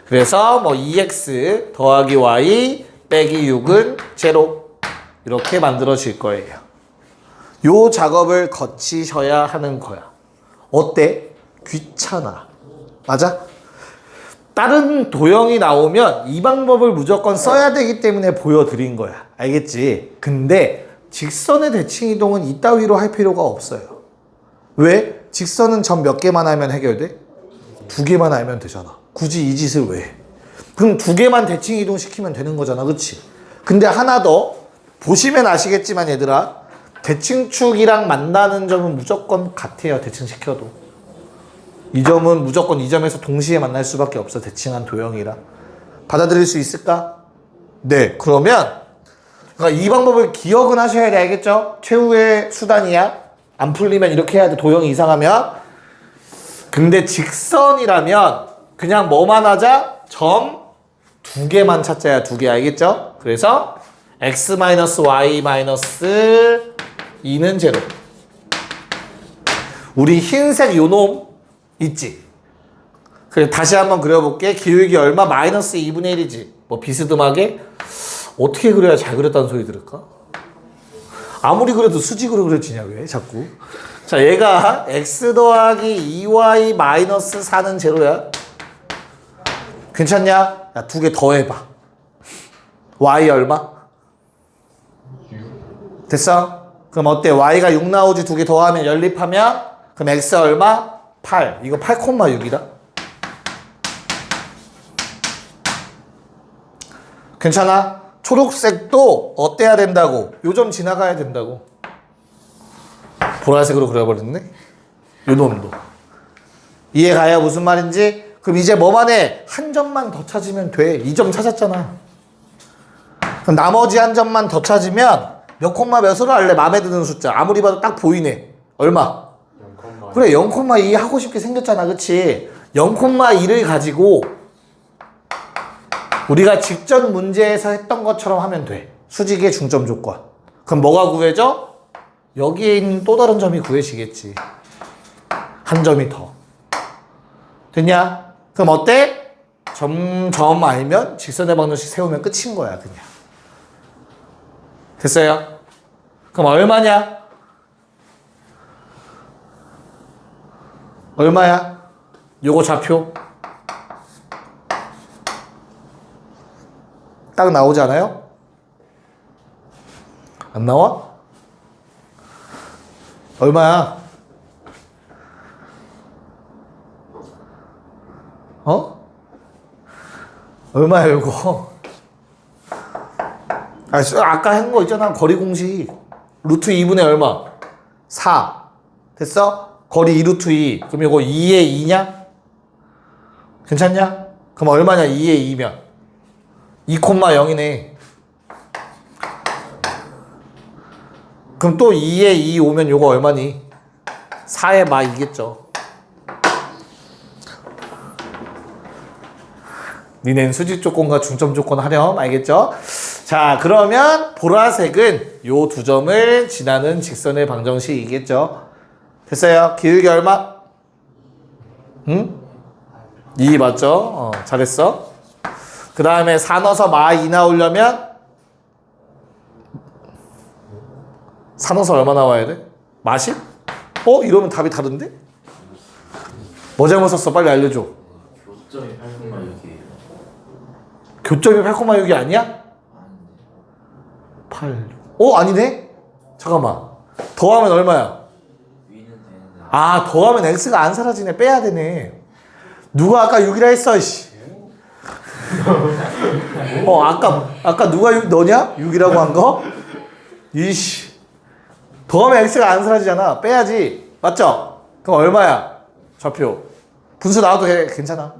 그래서 뭐 2x 더하기 y 빼기 6은 제로. 이렇게 만들어질 거예요. 요 작업을 거치셔야 하는 거야. 어때? 귀찮아. 맞아? 다른 도형이 나오면 이 방법을 무조건 써야 되기 때문에 보여드린 거야. 알겠지? 근데 직선의 대칭 이동은 이따위로 할 필요가 없어요. 왜? 직선은 점 몇 개만 알면 해결돼? 2개만 알면 되잖아. 굳이 이 짓을 왜 해? 그럼 2개만 대칭 이동시키면 되는 거잖아. 그치? 근데 하나 더 보시면 아시겠지만 얘들아, 대칭축이랑 만나는 점은 무조건 같아요. 대칭시켜도. 이 점은 무조건 이 점에서 동시에 만날 수밖에 없어. 대칭한 도형이라. 받아들일 수 있을까? 네. 그러면 그러니까 이 방법을 기억은 하셔야 돼. 알겠죠? 최후의 수단이야. 안 풀리면 이렇게 해야 돼. 도형이 이상하면. 근데 직선이라면 그냥 뭐만 하자? 점 2개만 찾자야. 2개. 알겠죠? 그래서 x-y-2는 제로. 우리 흰색 요놈 있지? 그래, 다시 한번 그려볼게. 기울기 얼마? 마이너스 2분의 1이지. 뭐 비스듬하게? 어떻게 그려야 잘 그렸다는 소리 들을까? 아무리 그래도 수직으로 그려지냐 왜 자꾸? 자, 얘가 x 더하기 2y 마이너스 4는 제로야. 괜찮냐? 야, 2개 더 해봐. y 얼마? 됐어? 그럼 어때? y가 6 나오지. 2개 더하면 연립하면 그럼 x 얼마? 8. 이거 8,6이다. 괜찮아? 초록색도 어때야 된다고? 요 점 지나가야 된다고. 보라색으로 그려버렸네? 요 놈도. 이해가요? 무슨 말인지? 그럼 이제 뭐만 해? 한 점만 더 찾으면 돼. 2점 찾았잖아. 그럼 나머지 한 점만 더 찾으면 몇 콤마 몇으로 할래? 마음에 드는 숫자. 아무리 봐도 딱 보이네. 얼마? 0,2. 그래, 0,2 하고 싶게 생겼잖아. 그치? 0,2를 가지고 우리가 직전 문제에서 했던 것처럼 하면 돼. 수직의 중점 조건. 그럼 뭐가 구해져? 여기에 있는 또 다른 점이 구해지겠지. 한 점이 더. 됐냐? 그럼 어때? 점 알면 직선의 방정식 세우면 끝인 거야, 그냥. 됐어요? 그럼 얼마냐? 얼마야? 요거 좌표. 딱 나오지 않아요? 안 나와? 얼마야? 어? 얼마야 이거? 아까 한 거 있잖아. 거리 공식. 루트 2분의 얼마? 4. 됐어? 거리 2 루트 2. 그럼 이거 2의 2냐? 괜찮냐? 그럼 얼마냐? 2의 2면 2,0이네. 그럼 또 2에 2 오면 요거 얼마니? 4의 마 2겠죠. 니넨 수직 조건과 중점 조건 하렴. 알겠죠? 자, 그러면 보라색은 요 두 점을 지나는 직선의 방정식이겠죠. 됐어요? 기울기 얼마? 응? 2 맞죠? 잘했어. 그 다음에 4 넣어서 마 2 나오려면 4 넣어서 얼마 나와야 돼? 마 10? 이러면 답이 다른데? 뭐 잘못 썼어? 빨리 알려줘. 교점이 8,6이에요. 교점이 8,6이 아니야? 8. 아니네? 잠깐만. 더하면 얼마야? 위는 되는데. 아, 더하면 x가 안 사라지네. 빼야 되네. 누가 아까 6이라 했어, 씨. 아까 누가 6 너냐? 6이라고 한 거? 이씨. 더하면 x가 안 사라지잖아. 빼야지. 맞죠? 그럼 얼마야? 좌표. 분수 나와도 괜찮아.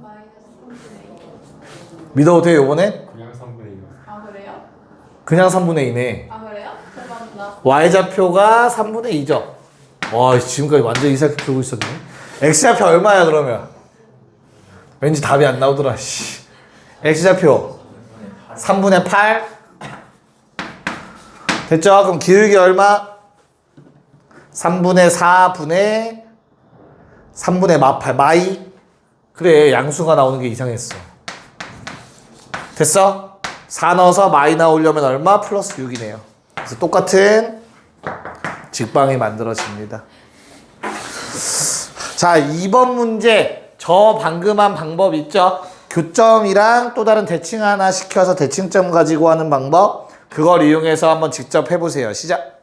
믿어도 돼, 요번에? 그냥 3분의 2. 아 그래요? 그냥 3분의 2네. 아 그래요? 죄송합니다. y좌표가 3분의 2죠. 와, 지금까지 완전 이상하게 풀고 있었네. x좌표 얼마야, 그러면? 왠지 답이 안 나오더라, 씨. x좌표 3분의 8. 됐죠? 그럼 기울기 얼마? 3분의 4분의 3분의 마8 마이. 그래, 양수가 나오는 게 이상했어. 됐어? 4 넣어서 마이 나오려면 얼마? 플러스 6이네요. 그래서 똑같은 직방이 만들어집니다. 자, 2번 문제. 저 방금 한 방법 있죠? 교점이랑 또 다른 대칭 하나 시켜서 대칭점 가지고 하는 방법. 그걸 이용해서 한번 직접 해보세요. 시작.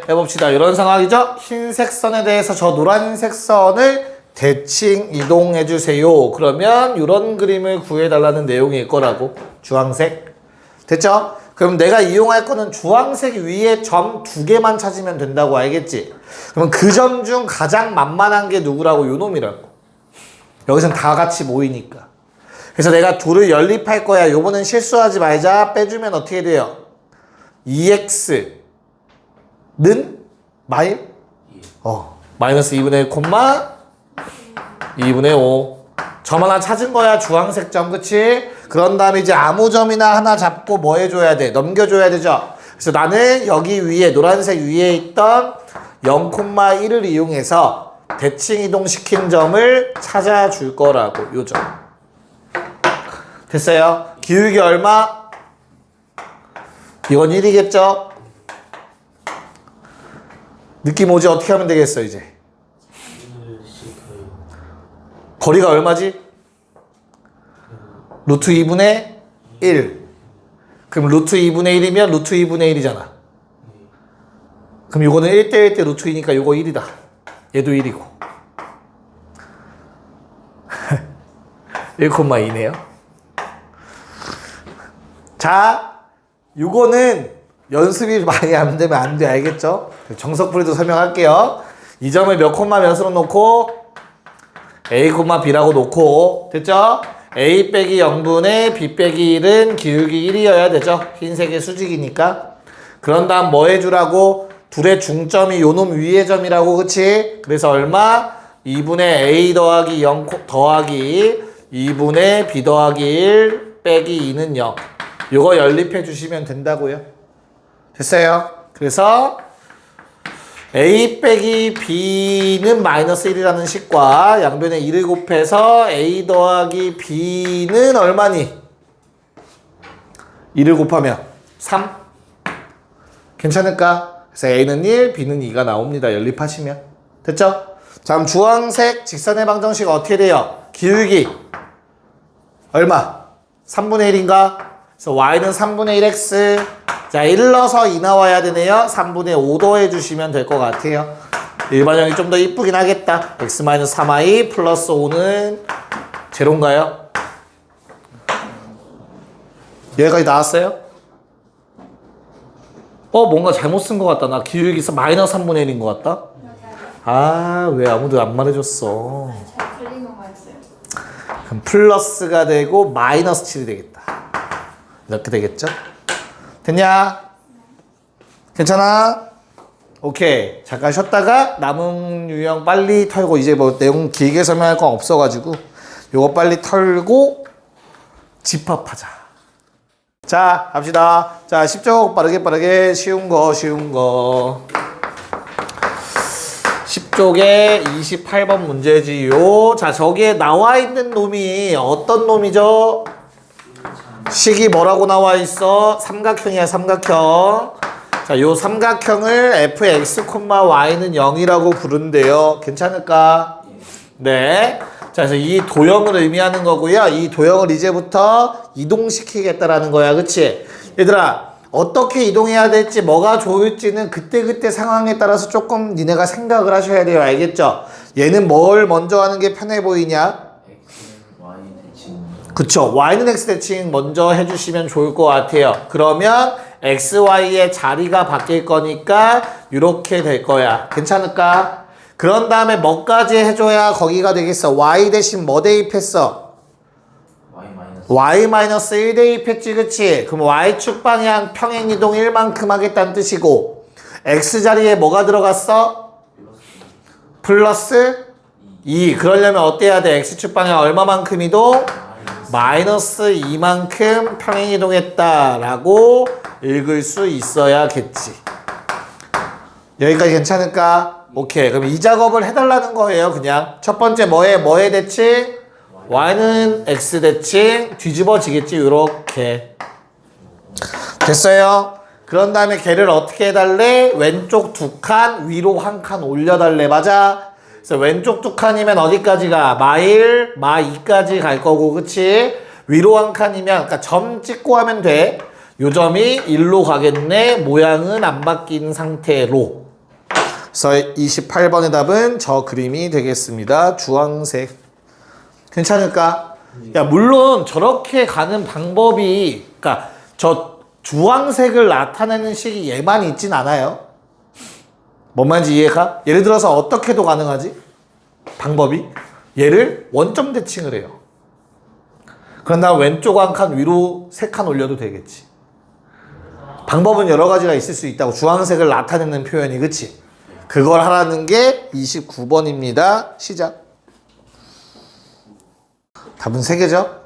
해봅시다. 이런 상황이죠? 흰색 선에 대해서 저 노란색 선을 대칭 이동해 주세요. 그러면 이런 그림을 구해달라는 내용일 거라고. 주황색. 됐죠? 그럼 내가 이용할 거는 주황색 위에 점 2개만 찾으면 된다고 알겠지? 그러면 그 점 중 가장 만만한 게 누구라고? 요 놈이라고. 여기선 다 같이 모이니까. 그래서 내가 둘을 연립할 거야. 요번엔 실수하지 말자. 빼주면 어떻게 돼요? 2x는 마이너스 2분의 1 콤마 2분의 5. 점 하나 찾은 거야. 주황색 점. 그치? 그런 다음에 이제 아무 점이나 하나 잡고 뭐 해줘야 돼? 넘겨줘야 되죠? 그래서 나는 여기 위에 노란색 위에 있던 0,1을 이용해서 대칭 이동시킨 점을 찾아줄 거라고. 요 점. 됐어요? 기울기 얼마? 이건 1이겠죠? 느낌 오지? 어떻게 하면 되겠어 이제? 거리가 얼마지? 루트 2분의 1. 그럼 루트 2분의 1이면 루트 2분의 1이잖아. 그럼 이거는 1대1 대 루트 2니까 이거 1이다. 얘도 1이고. 1,2네요. 자, 요거는 연습이 많이 안 되면 안 돼. 알겠죠? 정석풀이도 설명할게요. 이 점을 몇 콤마 몇으로 놓고 a, b라고 놓고 됐죠? a 빼기 0분의 b 빼기 1은 기울기 1이어야 되죠? 흰색의 수직이니까. 그런 다음 뭐 해주라고? 둘의 중점이 요놈 위의 점이라고. 그치? 그래서 얼마? 2분의 a 더하기 0 더하기 2분의 b 더하기 1 빼기 2는 0. 요거 연립해 주시면 된다고요. 됐어요? 그래서 a 빼기 b는 마이너스 1이라는 식과 양변에 1을 곱해서 a 더하기 b는 얼마니? 1을 곱하면 3. 괜찮을까? 그래서 a는 1, b는 2가 나옵니다. 연립하시면. 됐죠? 자, 그럼 주황색 직선의 방정식 어떻게 돼요? 기울기 얼마? 3분의 1인가? 그래서 y는 3분의 1x. 자, 1 넣어서 2 나와야 되네요. 3분의 5 더해주시면 될 것 같아요. 일반형이 좀 더 이쁘긴 하겠다. x-3y 플러스 5는 제로인가요? 여기까지 나왔어요? 뭔가 잘못 쓴 것 같다. 나 기울기에서 마이너스 3분의 1인 것 같다. 아, 왜 아무도 안 말해줬어. 잘 틀린 건 거였어요. 그럼 플러스가 되고 마이너스 7이 되겠다. 이렇게 되겠죠? 됐냐? 괜찮아? 오케이. 잠깐 쉬었다가 남은 유형 빨리 털고 이제 뭐 내용 길게 설명할 건 없어가지고 요거 빨리 털고 집합하자. 자, 갑시다. 자, 10쪽 빠르게 쉬운 거. 10쪽에 28번 문제지요. 자, 저기에 나와 있는 놈이 어떤 놈이죠? 식이 뭐라고 나와 있어? 삼각형이야, 삼각형. 자, 요 삼각형을 fx, y는 0이라고 부른대요. 괜찮을까? 네. 자, 그래서 이 도형을 의미하는 거고요. 이 도형을 이제부터 이동시키겠다라는 거야. 그치? 얘들아, 어떻게 이동해야 될지, 뭐가 좋을지는 그때그때 상황에 따라서 조금 니네가 생각을 하셔야 돼요. 알겠죠? 얘는 뭘 먼저 하는 게 편해 보이냐? Y 대칭. 그쵸. y는 x 대칭 먼저 해주시면 좋을 것 같아요. 그러면 x, y의 자리가 바뀔 거니까 이렇게 될 거야. 괜찮을까? 그런 다음에 뭐까지 해줘야 거기가 되겠어? y 대신 뭐 대입했어? y-1 대입했지, 그치? 그럼 y축 방향 평행이동 1만큼 하겠다는 뜻이고 x 자리에 뭐가 들어갔어? 플러스 2. 그러려면 어때야 돼? x축 방향 얼마만큼 이동? 마이너스 2만큼 평행이동했다라고 읽을 수 있어야겠지. 여기까지 괜찮을까? 오케이. 그럼 이 작업을 해달라는 거예요. 그냥 첫 번째 뭐에 대칭? y는 x 대칭 뒤집어지겠지. 요렇게 됐어요. 그런 다음에 걔를 어떻게 해달래? 왼쪽 2칸 위로 1칸 올려달래. 맞아? 그래서 왼쪽 2칸이면 어디까지가? 마1, 마2까지 갈 거고, 그치? 위로 1칸이면, 그러니까 점 찍고 하면 돼. 요 점이 1로 가겠네. 모양은 안 바뀐 상태로. 그래서 28번의 답은 저 그림이 되겠습니다. 주황색. 괜찮을까? 야, 물론 저렇게 가는 방법이, 그러니까 저 주황색을 나타내는 식이 얘만 있진 않아요. 뭔 말인지 이해가? 예를 들어서 어떻게도 가능하지? 방법이? 얘를 원점 대칭을 해요. 그런 다음 왼쪽 1칸 위로 3칸 올려도 되겠지. 방법은 여러 가지가 있을 수 있다고. 주황색을 나타내는 표현이, 그치? 그걸 하라는 게 29번입니다. 시작. 답은 3개죠?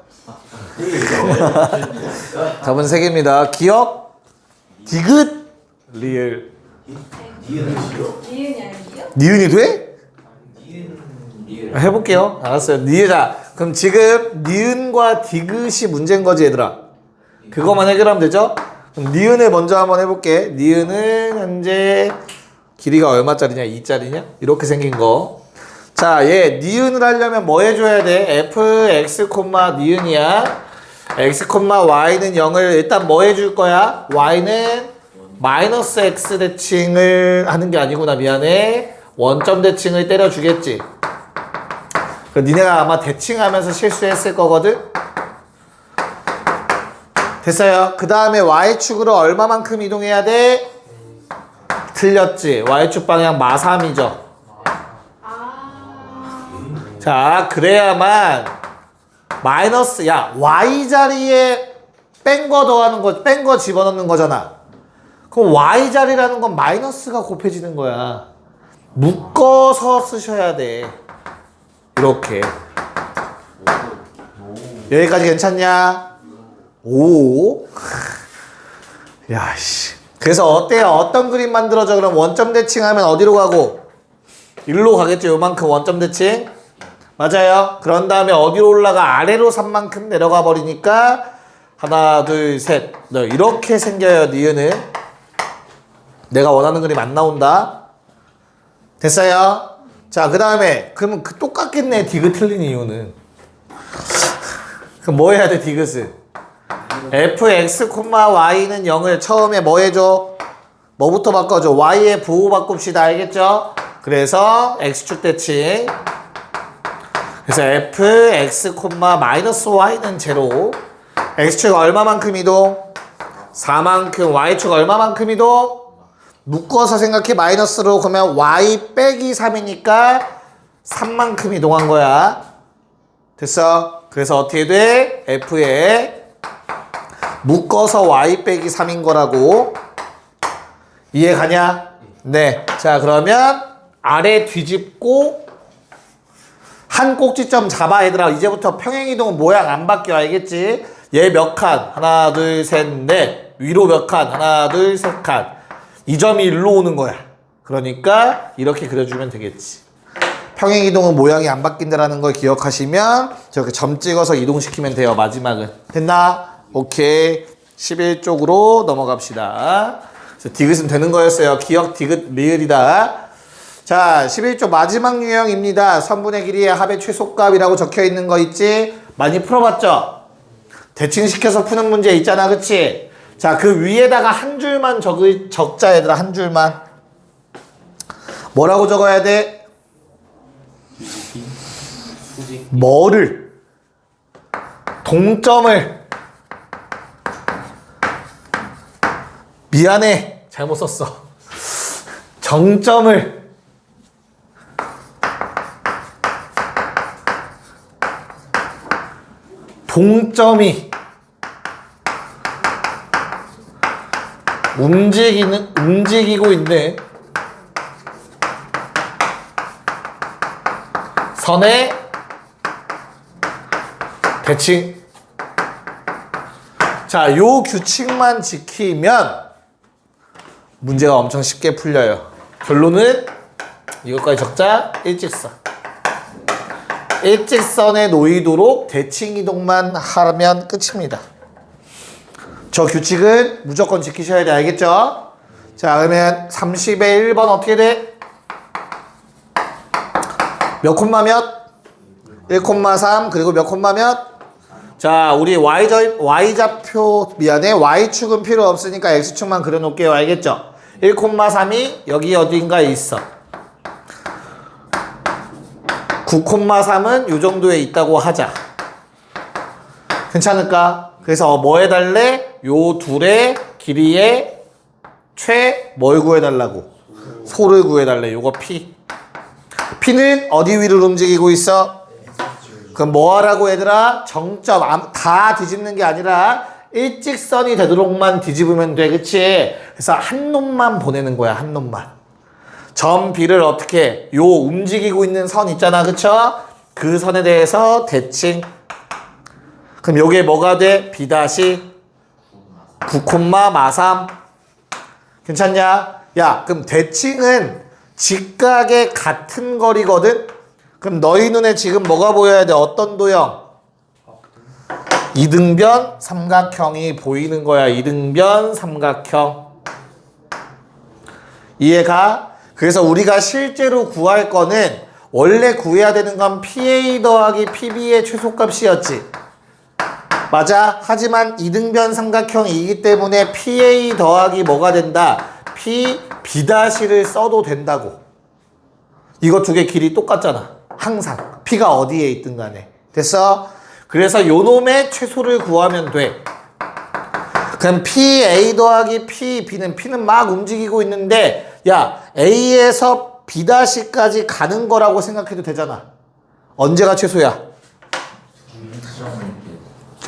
답은 3개입니다. 기억, 디귿, 리을. 니은이 아니에요? 니은이 돼? 니은. 해볼게요. 알았어요. 니은아. 그럼 지금 니은과 디귿이 문제인 거지, 얘들아. 그거만 해결하면 되죠? 그럼 니은을 먼저 한번 해볼게. 니은은 현재 길이가 얼마짜리냐? 2짜리냐? 이렇게 생긴 거. 자, 얘 니은을 하려면 뭐 해줘야 돼? fx, 니은이야. x, y는 0을 일단 뭐 해줄 거야? y는 마이너스 x 대칭을 하는 게 아니구나. 미안해. 원점 대칭을 때려주겠지. 니네가 아마 대칭하면서 실수했을 거거든? 됐어요. 그 다음에 y축으로 얼마만큼 이동해야 돼? 틀렸지. y축 방향 마3이죠. 자, 그래야만 마이너스, 야, y 자리에 뺀 거 더하는 거, 뺀 거 집어넣는 거잖아. 그럼 y 자리라는 건 마이너스가 곱해지는 거야. 묶어서 쓰셔야 돼. 이렇게. 여기까지 괜찮냐? 5. 야, 씨. 그래서 어때요? 어떤 그림 만들어져? 그럼 원점 대칭하면 어디로 가고? 일로 가겠죠. 요만큼 원점 대칭. 맞아요. 그런 다음에 어디로 올라가? 아래로 3만큼 내려가 버리니까 하나, 둘, 셋. 네, 이렇게 생겨요. 니은은. 내가 원하는 그림 안 나온다. 됐어요? 자, 그 다음에 그러면 똑같겠네. 디귿 틀린 이유는. 그럼 뭐 해야 돼? 디귿은 fx, y는 0을 처음에 뭐 해줘? 뭐부터 바꿔줘? y의 부호 바꿉시다. 알겠죠? 그래서 x축 대칭. 그래서 fx, y는 제로. x축 얼마만큼 이동? 4만큼. y축 얼마만큼 이동? 묶어서 생각해. 마이너스로. 그러면 y 빼기 3이니까 3만큼 이동한 거야. 됐어? 그래서 어떻게 돼? f에 묶어서 y 빼기 3인 거라고. 이해 가냐? 네. 자, 그러면 아래 뒤집고 한 꼭지점 잡아. 얘들아, 이제부터 평행이동은 모양 안 바뀌어. 알겠지? 얘 몇 칸? 하나, 둘, 셋, 넷. 위로 몇 칸? 하나, 둘, 셋 칸. 이 점이 일로 오는 거야. 그러니까 이렇게 그려주면 되겠지. 평행이동은 모양이 안 바뀐다라는 걸 기억하시면 저렇게 점 찍어서 이동시키면 돼요. 마지막은. 됐나? 오케이. 11쪽으로 넘어갑시다. 그래서 디귿은 되는 거였어요. 기억 디귿 리을이다. 자, 11쪽 마지막 유형입니다. 선분의 길이의 합의 최소값이라고 적혀 있는 거 있지? 많이 풀어봤죠? 대칭시켜서 푸는 문제 있잖아. 그치? 자, 그 위에다가 한 줄만 적자. 얘들아, 한 줄만. 뭐라고 적어야 돼? 뭐를? 동점을. 미안해. 잘못 썼어. 정점을. 동점이 움직이고 있는 선의 대칭. 자, 요 규칙만 지키면 문제가 엄청 쉽게 풀려요. 결론은 이것까지 적자. 일직선. 일직선에 놓이도록 대칭 이동만 하면 끝입니다. 저 규칙은 무조건 지키셔야 돼. 알겠죠? 자, 그러면 30의 1번 어떻게 돼? 몇 콤마 몇? 1,3 그리고 몇 콤마 몇? 자, 우리 y좌표 미안해. y축은 필요 없으니까 x축만 그려놓을게요. 알겠죠? 1,3이 여기 어딘가에 있어. 9,3은 요 정도에 있다고 하자. 괜찮을까? 그래서 뭐 해달래? 요 둘의 길이의 뭘 구해달라고? 소를 구해달래. 요거 P. P는 어디 위로 움직이고 있어? 그럼 뭐 하라고 얘들아? 정점. 다 뒤집는 게 아니라 일직선이 되도록만 뒤집으면 돼. 그치? 그래서 한 놈만 보내는 거야. 한 놈만. 점 B를 어떻게? 요 움직이고 있는 선 있잖아. 그쵸? 그 선에 대해서 대칭. 그럼 요게 뭐가 돼? B 다시 9,3. 괜찮냐? 야, 그럼 대칭은 직각의 같은 거리거든? 그럼 너희 눈에 지금 뭐가 보여야 돼? 어떤 도형? 이등변 삼각형이 보이는 거야. 이등변 삼각형. 이해가? 그래서 우리가 실제로 구할 거는 원래 구해야 되는 건 PA 더하기 PB의 최소값이었지. 맞아. 하지만 이등변 삼각형이기 때문에 PA 더하기 뭐가 된다? B'를 써도 된다고. 이거 두 개 길이 똑같잖아. 항상. P가 어디에 있든 간에. 됐어? 그래서 요 놈의 최소를 구하면 돼. 그럼 PA 더하기 P는 막 움직이고 있는데 야, A에서 B'까지 가는 거라고 생각해도 되잖아. 언제가 최소야?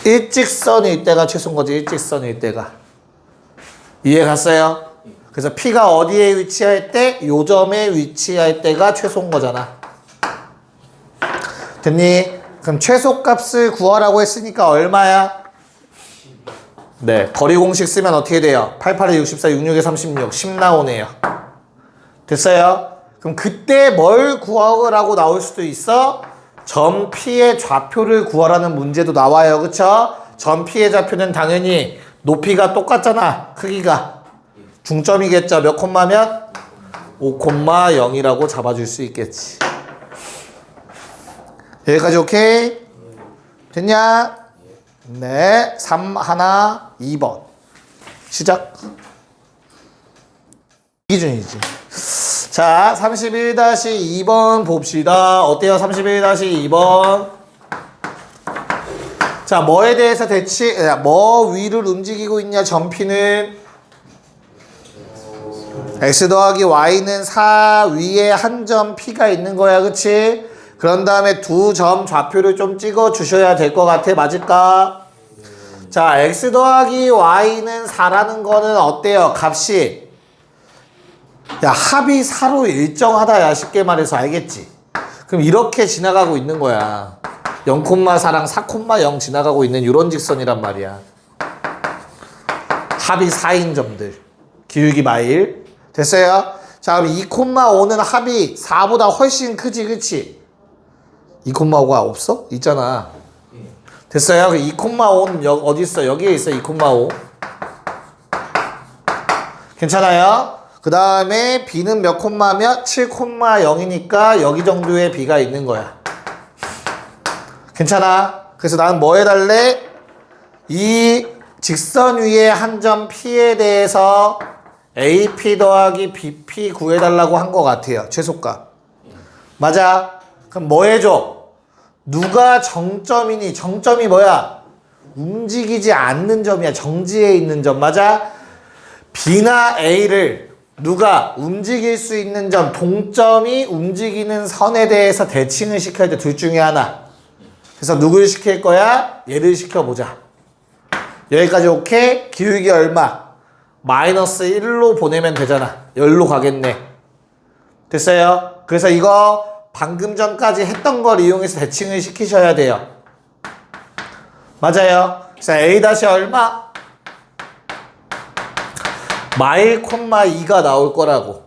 일직선일 때가 최소인 거지. 일직선일 때가. 이해 갔어요? 그래서 P가 어디에 위치할 때? 요 점에 위치할 때가 최소인 거잖아. 됐니? 그럼 최소값을 구하라고 했으니까 얼마야? 네, 거리 공식 쓰면 어떻게 돼요? 88에 64, 66에 36, 10 나오네요. 됐어요? 그럼 그때 뭘 구하라고 나올 수도 있어? 점 P의 좌표를 구하라는 문제도 나와요. 그쵸? 점 P의 좌표는 당연히 높이가 똑같잖아. 크기가. 중점이겠죠. 몇 콤마면? 5,0이라고 잡아줄 수 있겠지. 여기까지 오케이? 됐냐? 네. 3, 하나, 2번. 시작. 기준이지. 자, 31-2번 봅시다. 어때요? 31-2번. 자, 뭐에 대해서 뭐 위를 움직이고 있냐, 점피는? x 더하기 y는 4 위에 한 점 p가 있는 거야, 그치? 그런 다음에 두 점 좌표를 좀 찍어 주셔야 될 것 같아, 맞을까? 자, x 더하기 y는 4라는 거는 어때요? 값이 야, 합이 4로 일정하다, 야, 쉽게 말해서. 알겠지? 그럼 이렇게 지나가고 있는 거야. 0,4랑 4,0 지나가고 있는 이런 직선이란 말이야. 합이 4인 점들. 기울기 마일. 됐어요? 자, 그럼 2,5는 합이 4보다 훨씬 크지, 그치? 2,5가 없어? 있잖아. 됐어요? 2,5는 어디 있어? 여기에 있어, 2,5. 괜찮아요? 그 다음에 B는 몇 콤마면 7,0이니까 여기 정도의 B가 있는 거야. 괜찮아? 그래서 나는 뭐 해달래? 이 직선 위에 한 점 P에 대해서 AP 더하기 BP 구해달라고 한 것 같아요. 최소값. 맞아? 그럼 뭐 해줘? 누가 정점이니? 정점이 뭐야? 움직이지 않는 점이야. 정지해 있는 점. 맞아? B나 A를 누가 움직일 수 있는 점, 동점이 움직이는 선에 대해서 대칭을 시켜야 돼. 둘 중에 하나. 그래서 누구를 시킬 거야? 얘를 시켜보자. 여기까지 오케이? 기울기 얼마? -1로 보내면 되잖아. 10로 가겠네. 됐어요? 그래서 이거 방금 전까지 했던 걸 이용해서 대칭을 시키셔야 돼요. 맞아요? 그래서 A 다시 얼마? 마일, 2가 나올 거라고.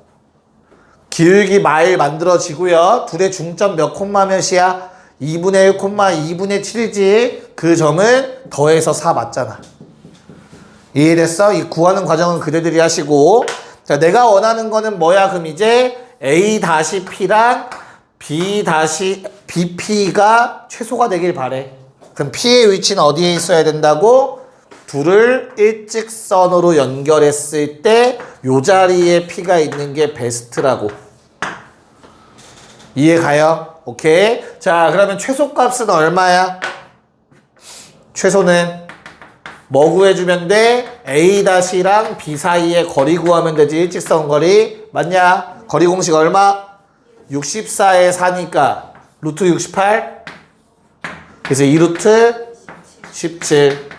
기울기 마일 만들어지고요. 둘의 중점 몇 콤마 몇이야? 2분의 1, 2분의 7이지. 그 점은 더해서 4 맞잖아. 이해됐어? 이 구하는 과정은 그대들이 하시고. 자, 내가 원하는 거는 뭐야? 그럼 이제 A-P랑 B-BP가 최소가 되길 바래. 그럼 P의 위치는 어디에 있어야 된다고? 둘을 일직선으로 연결했을 때 요 자리에 P가 있는 게 베스트라고. 이해 가요? 오케이. 자, 그러면 최소값은 얼마야? 최소는 뭐 구해주면 돼? A-랑 B 사이에 거리 구하면 되지. 일직선 거리. 맞냐? 거리 공식 얼마? 64에 4니까 루트 68. 그래서 2루트 17.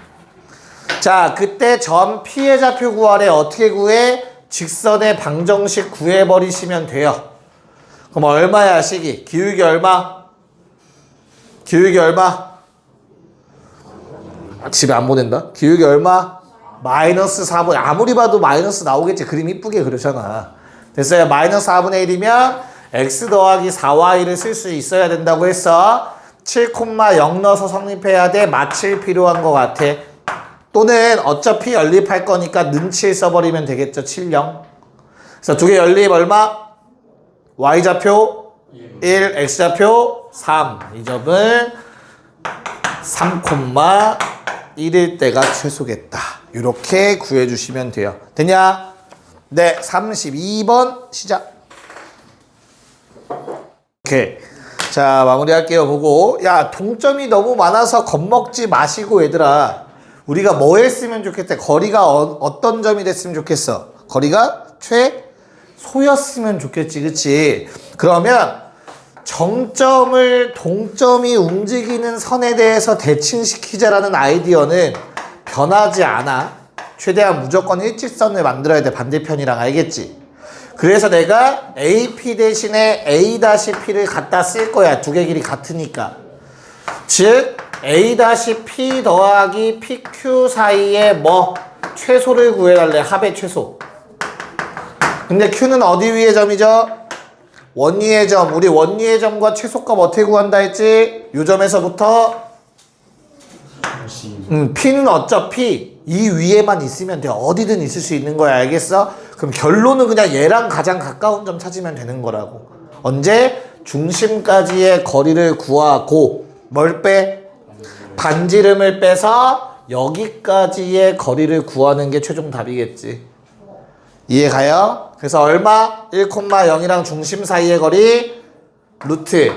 자, 그때 점 P의 좌표 구하래. 어떻게 구해? 직선의 방정식 구해버리시면 돼요. 그럼 얼마야, 식이? 기울기 얼마? 기울기 얼마? 집에 안 보낸다? 기울기 얼마? -4분의 아무리 봐도 마이너스 나오겠지. 그림 이쁘게 그러잖아. 됐어요? -4분의 1이면 x 더하기 4y를 쓸 수 있어야 된다고 했어. 7,0 넣어서 성립해야 돼. 마칠 필요한 것 같아. 또는 어차피 연립할 거니까 는7 써버리면 되겠죠. 70. 그래서 두 개 연립 얼마? y좌표 1, x좌표 3. 이 점은 3,1일 때가 최소겠다. 이렇게 구해주시면 돼요. 되냐? 네, 32번 시작. 오케이. 자, 마무리할게요. 보고. 야, 동점이 너무 많아서 겁먹지 마시고 얘들아. 우리가 뭐 했으면 좋겠대? 거리가 어떤 점이 됐으면 좋겠어? 거리가 최소였으면 좋겠지, 그치? 그러면 정점을 동점이 움직이는 선에 대해서 대칭시키자라는 아이디어는 변하지 않아. 최대한 무조건 일직선을 만들어야 돼, 반대편이랑. 알겠지? 그래서 내가 AP 대신에 A-P를 갖다 쓸 거야. 두 개 길이 같으니까. 즉 A-P 더하기 PQ 사이에 뭐 최소를 구해달래. 합의 최소. 근데 Q는 어디 위의 점이죠? 원위의 점. 우리 원위의 점과 최소값 어떻게 구한다 했지? 요 점에서부터 P는 어차피 이 위에만 있으면 돼. 어디든 있을 수 있는 거야. 알겠어? 그럼 결론은 그냥 얘랑 가장 가까운 점 찾으면 되는 거라고. 언제? 중심까지의 거리를 구하고 뭘 빼? 반지름을 빼서 여기까지의 거리를 구하는 게 최종 답이겠지. 이해 가요? 그래서 얼마? 1,0이랑 중심 사이의 거리 루트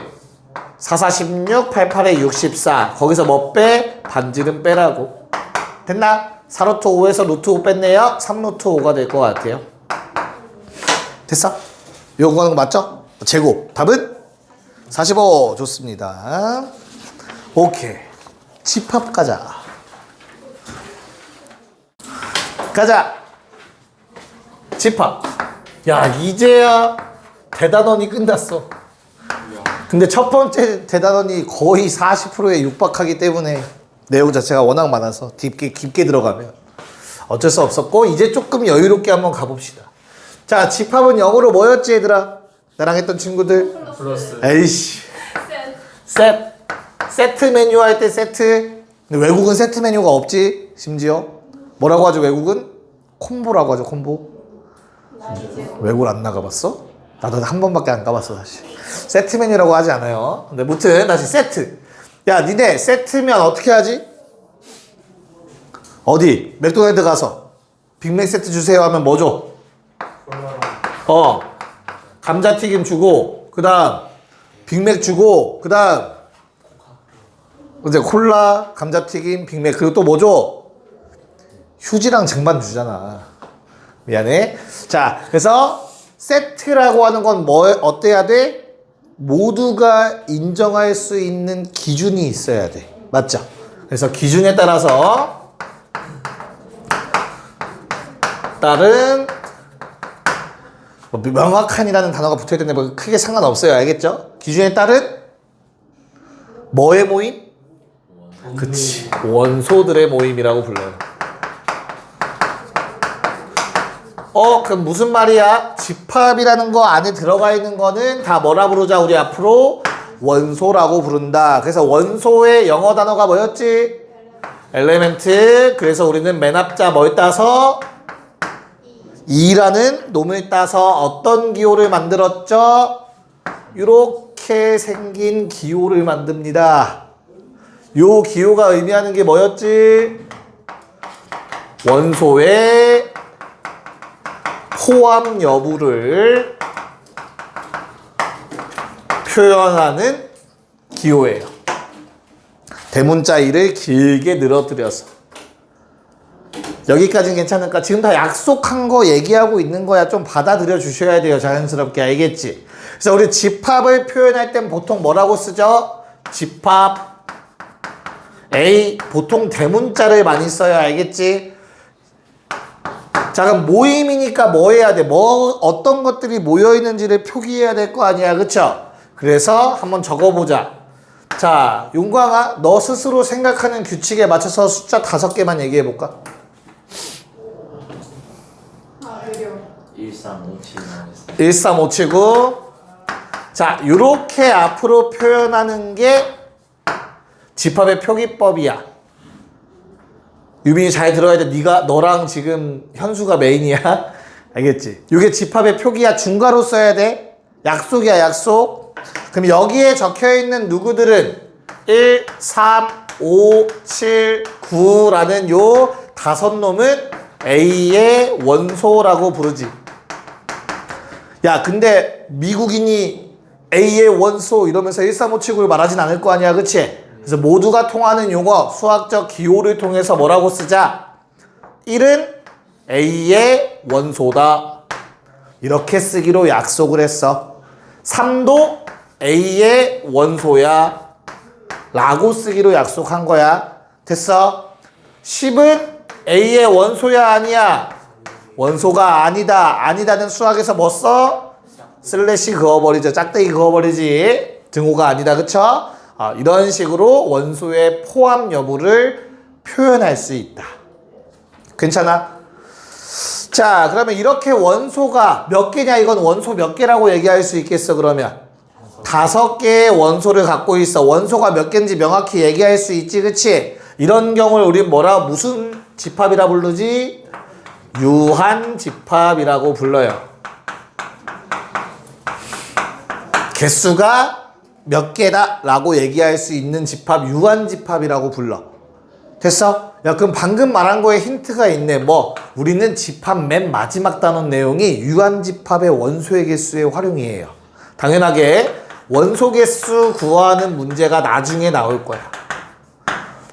4,4,16, 88에 64. 거기서 뭐 빼? 반지름 빼라고. 됐나? 4루트 5에서 루트 5 뺐네요. 3루트 5가 될 것 같아요. 됐어? 요거 하는 거 맞죠? 제곱. 답은? 45. 좋습니다. 오케이. 집합 가자. 가자. 집합. 야, 이제야 대단원이 끝났어. 근데 첫 번째 대단원이 거의 40%에 육박하기 때문에 내용 자체가 워낙 많아서 깊게 들어가면 어쩔 수 없었고, 이제 조금 여유롭게 한번 가봅시다. 자, 집합은 영어로 뭐였지 얘들아? 나랑 했던 친구들? 플러스. 에이씨. 셋. 세트 메뉴 할 때 세트. 근데 외국은 세트 메뉴가 없지. 심지어 뭐라고 하죠 외국은? 콤보라고 하죠. 콤보. 나 이제 외국을 안 나가봤어? 나도 한 번밖에 안 가봤어 사실. 세트 메뉴라고 하지 않아요. 근데 무튼 다시 세트. 야, 니네 세트면 어떻게 하지? 어디? 맥도날드 가서 빅맥 세트 주세요 하면 뭐 줘? 감자튀김 주고, 그 다음 빅맥 주고, 그 다음 이제 콜라, 감자튀김, 빅맥, 그리고 또 뭐 줘? 휴지랑 쟁반 주잖아. 미안해. 자, 그래서 세트라고 하는 건 뭐 어때야 돼? 모두가 인정할 수 있는 기준이 있어야 돼. 맞죠? 그래서 기준에 따라서 다른 뭐 명확한이라는 단어가 붙어야 되는데 뭐 크게 상관없어요. 알겠죠? 기준에 따른 뭐의 모임? 그치. 원소들의 모임이라고 불러요. 그럼 무슨 말이야? 집합이라는 거 안에 들어가 있는 거는 다 뭐라 부르자 우리 앞으로? 원소라고 부른다. 그래서 원소의 영어 단어가 뭐였지? 엘레멘트. 그래서 우리는 맨 앞자 뭘 따서? 2라는 놈을 따서 어떤 기호를 만들었죠? 이렇게 생긴 기호를 만듭니다. 요 기호가 의미하는 게 뭐였지? 원소의 포함 여부를 표현하는 기호예요. 대문자 1을 길게 늘어뜨려서. 여기까지는 괜찮을까? 지금 다 약속한 거 얘기하고 있는 거야. 좀 받아들여 주셔야 돼요. 자연스럽게. 알겠지? 그래서 우리 집합을 표현할 땐 보통 뭐라고 쓰죠? 집합 A. 보통 대문자를 많이 써요. 알겠지? 자, 그럼 모임이니까 뭐 해야 돼? 어떤 것들이 모여있는지를 표기해야 될 거 아니야. 그쵸? 그래서 한번 적어보자. 자, 용광아, 너 스스로 생각하는 규칙에 맞춰서 숫자 5개만 얘기해볼까? 13579. 13579. 자, 요렇게 앞으로 표현하는 게 집합의 표기법이야. 유빈이 잘 들어야 돼. 너랑 지금 현수가 메인이야. 알겠지? 요게 집합의 표기야. 중괄호 써야 돼. 약속이야, 약속. 그럼 여기에 적혀있는 누구들은 1, 3, 5, 7, 9라는 요 5놈은 A의 원소라고 부르지. 야, 근데 미국인이 A의 원소 이러면서 13579를 말하진 않을 거 아니야. 그치? 그래서 모두가 통하는 용어, 수학적 기호를 통해서 뭐라고 쓰자? 1은 A의 원소다. 이렇게 쓰기로 약속을 했어. 3도 A의 원소야. 라고 쓰기로 약속한 거야. 됐어? 10은 A의 원소야, 아니야? 원소가 아니다. 아니다는 수학에서 뭐 써? 슬래시 그어버리죠. 짝대기 그어버리지. 등호가 아니다. 그쵸? 이런 식으로 원소의 포함 여부를 표현할 수 있다. 괜찮아? 자, 그러면 이렇게 원소가 몇 개냐? 이건 원소 몇 개라고 얘기할 수 있겠어, 그러면? 5개의 원소를 갖고 있어. 원소가 몇 개인지 명확히 얘기할 수 있지, 그치? 이런 경우를 우리 무슨 집합이라 부르지? 유한집합이라고 불러요. 개수가 몇 개다 라고 얘기할 수 있는 집합, 유한집합이라고 불러. 됐어? 야, 그럼 방금 말한 거에 힌트가 있네. 우리는 집합 맨 마지막 단어 내용이 유한집합의 원소의 개수의 활용이에요. 당연하게 원소 개수 구하는 문제가 나중에 나올 거야.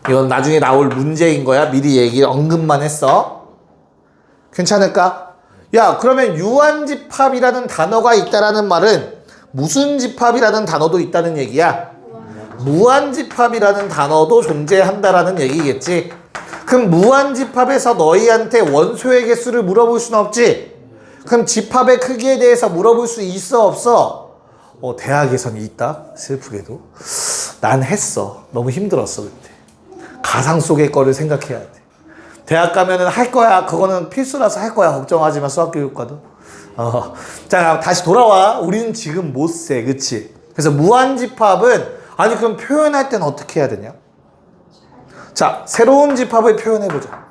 이건 나중에 나올 문제인 거야. 미리 언급만 했어. 괜찮을까? 야, 그러면 유한집합이라는 단어가 있다라는 말은 무슨 집합이라는 단어도 있다는 얘기야? 무한집합이라는 단어도 존재한다라는 얘기겠지? 그럼 무한집합에서 너희한테 원소의 개수를 물어볼 수는 없지? 그럼 집합의 크기에 대해서 물어볼 수 있어, 없어? 대학에선 있다? 슬프게도. 난 했어. 너무 힘들었어, 그때. 가상 속의 거를 생각해야 돼. 대학 가면은 할 거야. 그거는 필수라서 할 거야. 걱정하지 마, 수학교육과도. 자, 다시 돌아와. 우리는 지금 못 세, 그치? 그래서 무한집합은 그럼 표현할 때는 어떻게 해야 되냐? 자, 새로운 집합을 표현해보자.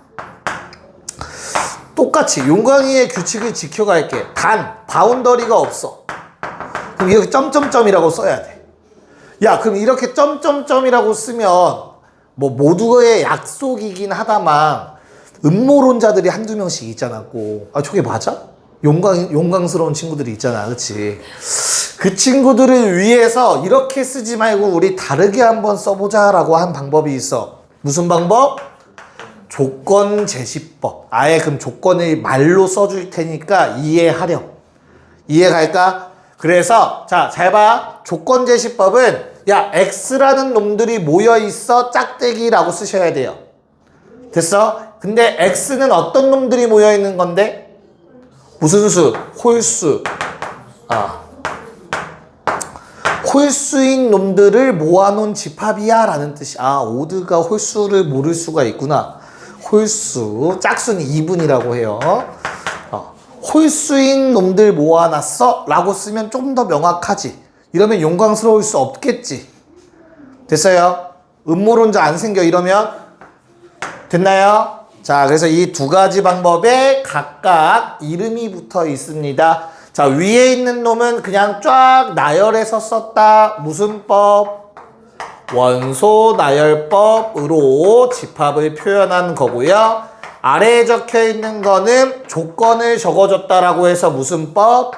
똑같이 용광이의 규칙을 지켜갈게. 단, 바운더리가 없어. 그럼 이렇게 점점점이라고 써야 돼. 야, 그럼 이렇게 점점점이라고 쓰면 모두의 약속이긴 하다만 음모론자들이 한두 명씩 있잖아, 꼭. 저게 맞아? 용광스러운 친구들이 있잖아, 그치? 그 친구들을 위해서 이렇게 쓰지 말고 우리 다르게 한번 써보자라고 한 방법이 있어. 무슨 방법? 조건 제시법. 아예 그럼 조건을 말로 써줄 테니까 이해하렴. 이해갈까? 그래서 자, 잘 봐. 조건 제시법은 X라는 놈들이 모여있어 짝대기라고 쓰셔야 돼요. 됐어? 근데 X는 어떤 놈들이 모여있는 건데? 무슨 수? 홀수. 홀수인 놈들을 모아놓은 집합이야 라는 뜻이. 오드가 홀수를 모를 수가 있구나. 홀수. 짝수는 2분이라고 해요. 홀수인 놈들 모아놨어 라고 쓰면 좀 더 명확하지. 이러면 용광스러울 수 없겠지. 됐어요? 음모론자 안 생겨 이러면. 됐나요? 자, 그래서 이 두 가지 방법에 각각 이름이 붙어 있습니다. 자, 위에 있는 놈은 그냥 쫙 나열해서 썼다. 무슨 법? 원소 나열법으로 집합을 표현한 거고요. 아래에 적혀 있는 거는 조건을 적어줬다라고 해서 무슨 법?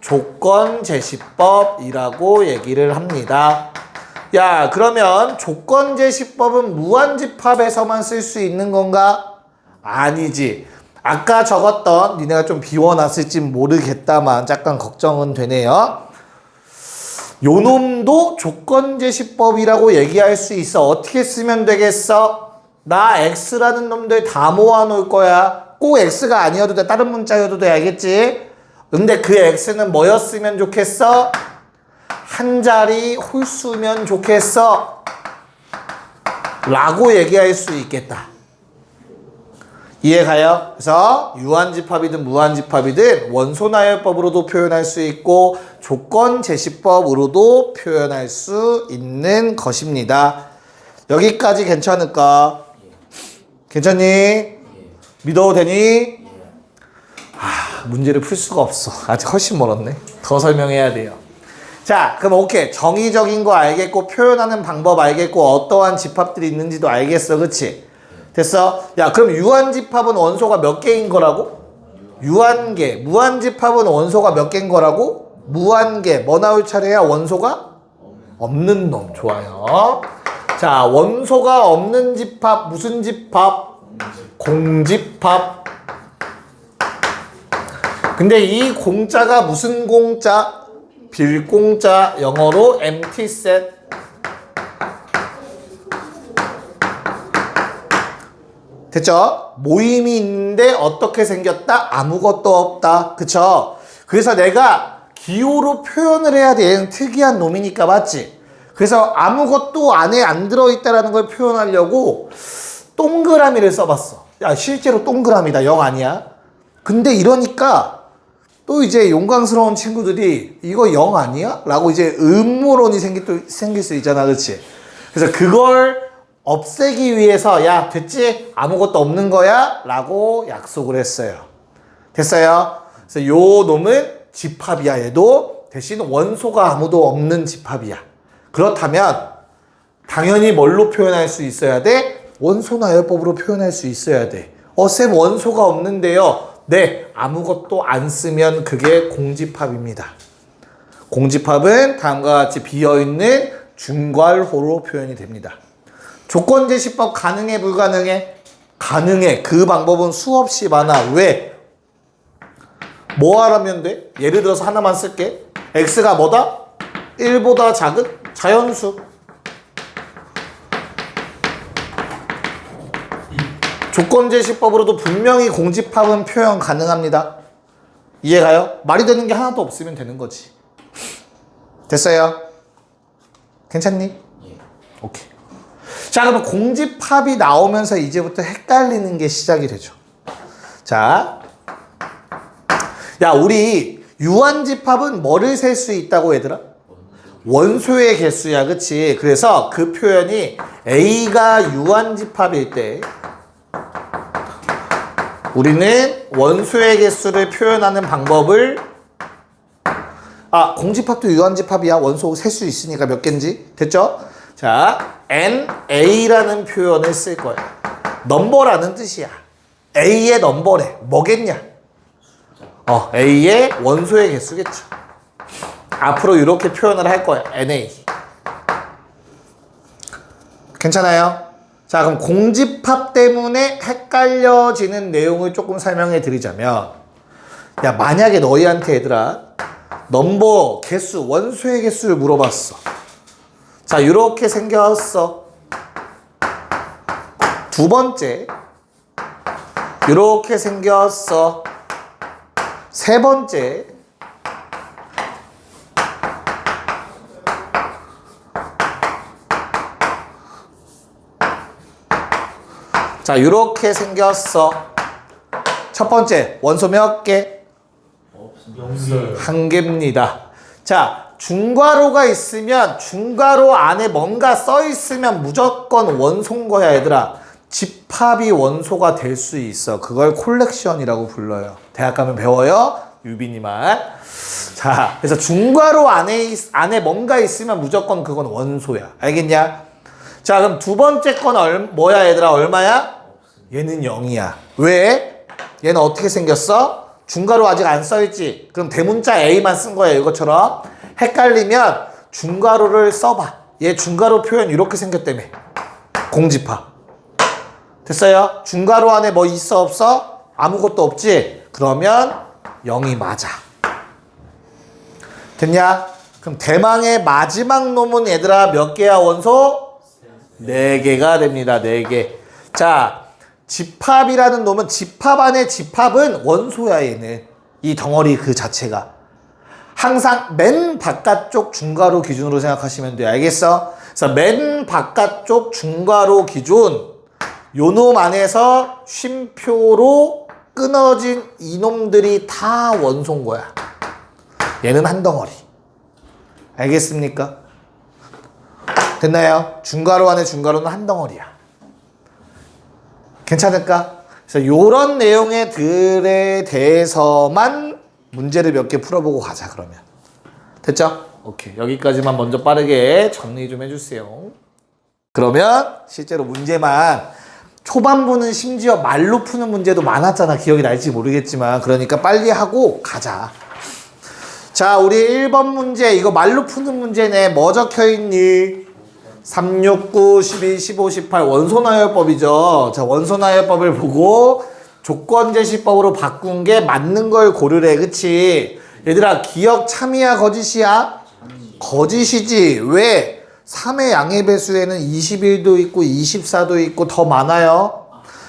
조건 제시법이라고 얘기를 합니다. 야, 그러면 조건 제시법은 무한집합에서만 쓸 수 있는 건가? 아니지. 아까 적었던, 니네가 좀 비워놨을지 모르겠다만 약간 걱정은 되네요. 요 놈도 조건제시법이라고 얘기할 수 있어. 어떻게 쓰면 되겠어? 나 X라는 놈들 다 모아놓을 거야. 꼭 X가 아니어도 돼. 다른 문자여도 돼. 알겠지? 근데 그 X는 뭐였으면 좋겠어? 한 자리 홀수면 좋겠어. 라고 얘기할 수 있겠다. 이해가요? 그래서 유한집합이든 무한집합이든 원소나열법으로도 표현할 수 있고 조건제시법으로도 표현할 수 있는 것입니다. 여기까지 괜찮을까? 괜찮니? 믿어도 되니? 문제를 풀 수가 없어. 아직 훨씬 멀었네. 더 설명해야 돼요. 자, 그럼 오케이. 정의적인 거 알겠고 표현하는 방법 알겠고 어떠한 집합들이 있는지도 알겠어. 그치? 됐어? 야, 그럼 유한집합은 원소가 몇 개인 거라고? 유한계. 무한집합은 원소가 몇 개인 거라고? 무한계. 뭐 나올 차례야? 원소가? 없는 놈. 좋아요. 자, 원소가 없는 집합. 무슨 집합? 공집합. 근데 이 공짜가 무슨 공짜? 빌공짜. 영어로 empty set. 됐죠? 모임이 있는데 어떻게 생겼다? 아무것도 없다. 그쵸? 그래서 내가 기호로 표현을 해야 돼. 얘는 특이한 놈이니까, 맞지? 그래서 아무것도 안에 안 들어있다라는 걸 표현하려고 동그라미를 써봤어. 야, 실제로 동그라미다. 0 아니야. 근데 이러니까 또 이제 용광스러운 친구들이 이거 0 아니야? 라고 이제 음모론이 생길 수 있잖아. 그렇지? 그래서 그걸 없애기 위해서 야, 됐지? 아무것도 없는 거야? 라고 약속을 했어요. 됐어요? 그래서 요 놈은 집합이야. 얘도 대신 원소가 아무도 없는 집합이야. 그렇다면 당연히 뭘로 표현할 수 있어야 돼? 원소나열법으로 표현할 수 있어야 돼. 쌤 원소가 없는데요. 네, 아무것도 안 쓰면 그게 공집합입니다. 공집합은 다음과 같이 비어있는 중괄호로 표현이 됩니다. 조건제시법 가능해 불가능해? 가능해. 그 방법은 수없이 많아. 왜? 뭐 하라면 돼? 예를 들어서 하나만 쓸게. x가 뭐다? 1보다 작은 자연수. 조건제시법으로도 분명히 공집합은 표현 가능합니다. 이해가요? 말이 되는 게 하나도 없으면 되는 거지. 됐어요? 괜찮니? 예. 오케이. 자, 그러면 공집합이 나오면서 이제부터 헷갈리는 게 시작이 되죠. 자, 야, 우리 유한집합은 뭐를 셀 수 있다고 얘들아? 원소의 개수야, 그치? 그래서 그 표현이 A가 유한집합일 때 우리는 원소의 개수를 표현하는 방법을 공집합도 유한집합이야. 원소 셀 수 있으니까 몇 개인지. 됐죠? 자, NA라는 표현을 쓸 거야. 넘버라는 뜻이야. A의 넘버래. 뭐겠냐? A의 원소의 개수겠죠. 앞으로 이렇게 표현을 할 거야. NA. 괜찮아요? 자, 그럼 공집합 때문에 헷갈려지는 내용을 조금 설명해 드리자면, 야, 만약에 너희한테 얘들아 넘버, 개수, 원소의 개수를 물어봤어. 자, 이렇게 생겼어. 두 번째, 이렇게 생겼어. 세 번째, 자, 이렇게 생겼어. 첫 번째, 원소 몇 개? 없어요. 한 개입니다. 자, 중괄호가 있으면 중괄호 안에 뭔가 써 있으면 무조건 원소인 거야, 얘들아. 집합이 원소가 될 수 있어. 그걸 콜렉션이라고 불러요. 대학 가면 배워요. 유빈이만. 자, 그래서 중괄호 안에 뭔가 있으면 무조건 그건 원소야. 알겠냐? 자, 그럼 두 번째 건 뭐야, 얘들아? 얼마야? 얘는 0이야. 왜? 얘는 어떻게 생겼어? 중괄호 아직 안 써있지? 그럼 대문자 A만 쓴 거야, 이것처럼. 헷갈리면 중괄호를 써봐. 얘 중괄호 표현 이렇게 생겼다며. 공집합. 됐어요? 중괄호 안에 뭐 있어, 없어? 아무것도 없지? 그러면 0이 맞아. 됐냐? 그럼 대망의 마지막 놈은 얘들아 몇 개야, 원소? 4개가 됩니다. 4개. 자, 집합이라는 놈은 집합 안에 집합은 원소야, 얘는. 이 덩어리 그 자체가. 항상 맨 바깥쪽 중괄호 기준으로 생각하시면 돼. 알겠어? 그래서 맨 바깥쪽 중괄호 기준, 요 놈 안에서 쉼표로 끊어진 이놈들이 다 원소인 거야. 얘는 한 덩어리. 알겠습니까? 됐나요? 중괄호 안에 중괄호는 한 덩어리야. 괜찮을까? 그래서 요런 내용들에 대해서만 문제를 몇 개 풀어보고 가자, 그러면. 됐죠? 오케이. 여기까지만 먼저 빠르게 정리 좀 해주세요. 그러면 실제로 문제만, 초반부는 심지어 말로 푸는 문제도 많았잖아. 기억이 날지 모르겠지만. 그러니까 빨리 하고 가자. 자, 우리 1번 문제. 이거 말로 푸는 문제네. 뭐 적혀있니? 3, 6, 9, 12, 15, 18 원소나열법이죠. 자, 원소나열법을 보고 조건제시법으로 바꾼 게 맞는 걸 고르래. 그치? 얘들아, 기억 참이야, 거짓이야? 거짓이지. 왜? 3의 양의 배수에는 21도 있고 24도 있고 더 많아요.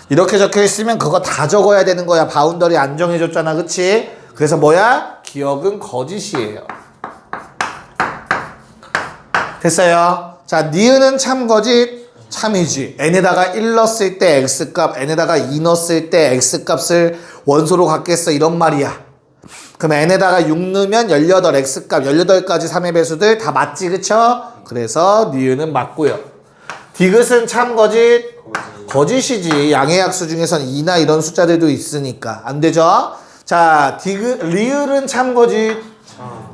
이렇게 적혀 있으면 그거 다 적어야 되는 거야. 바운더리 안 정해줬잖아. 그치? 그래서 뭐야? 기억은 거짓이에요. 됐어요? 자, 니은은 참거짓? 참이지. n에다가 1 넣었을 때 x값, n에다가 2 넣었을 때 x값을 원소로 갖겠어. 이런 말이야. 그럼 n에다가 6 넣으면 18 x값, 18가지 3의 배수들 다 맞지, 그쵸? 그래서 니은은 맞고요. 디귿은 참거짓? 거짓이지. 양의 약수 중에선 2나 이런 숫자들도 있으니까 안 되죠? 자, 리을은 참거짓?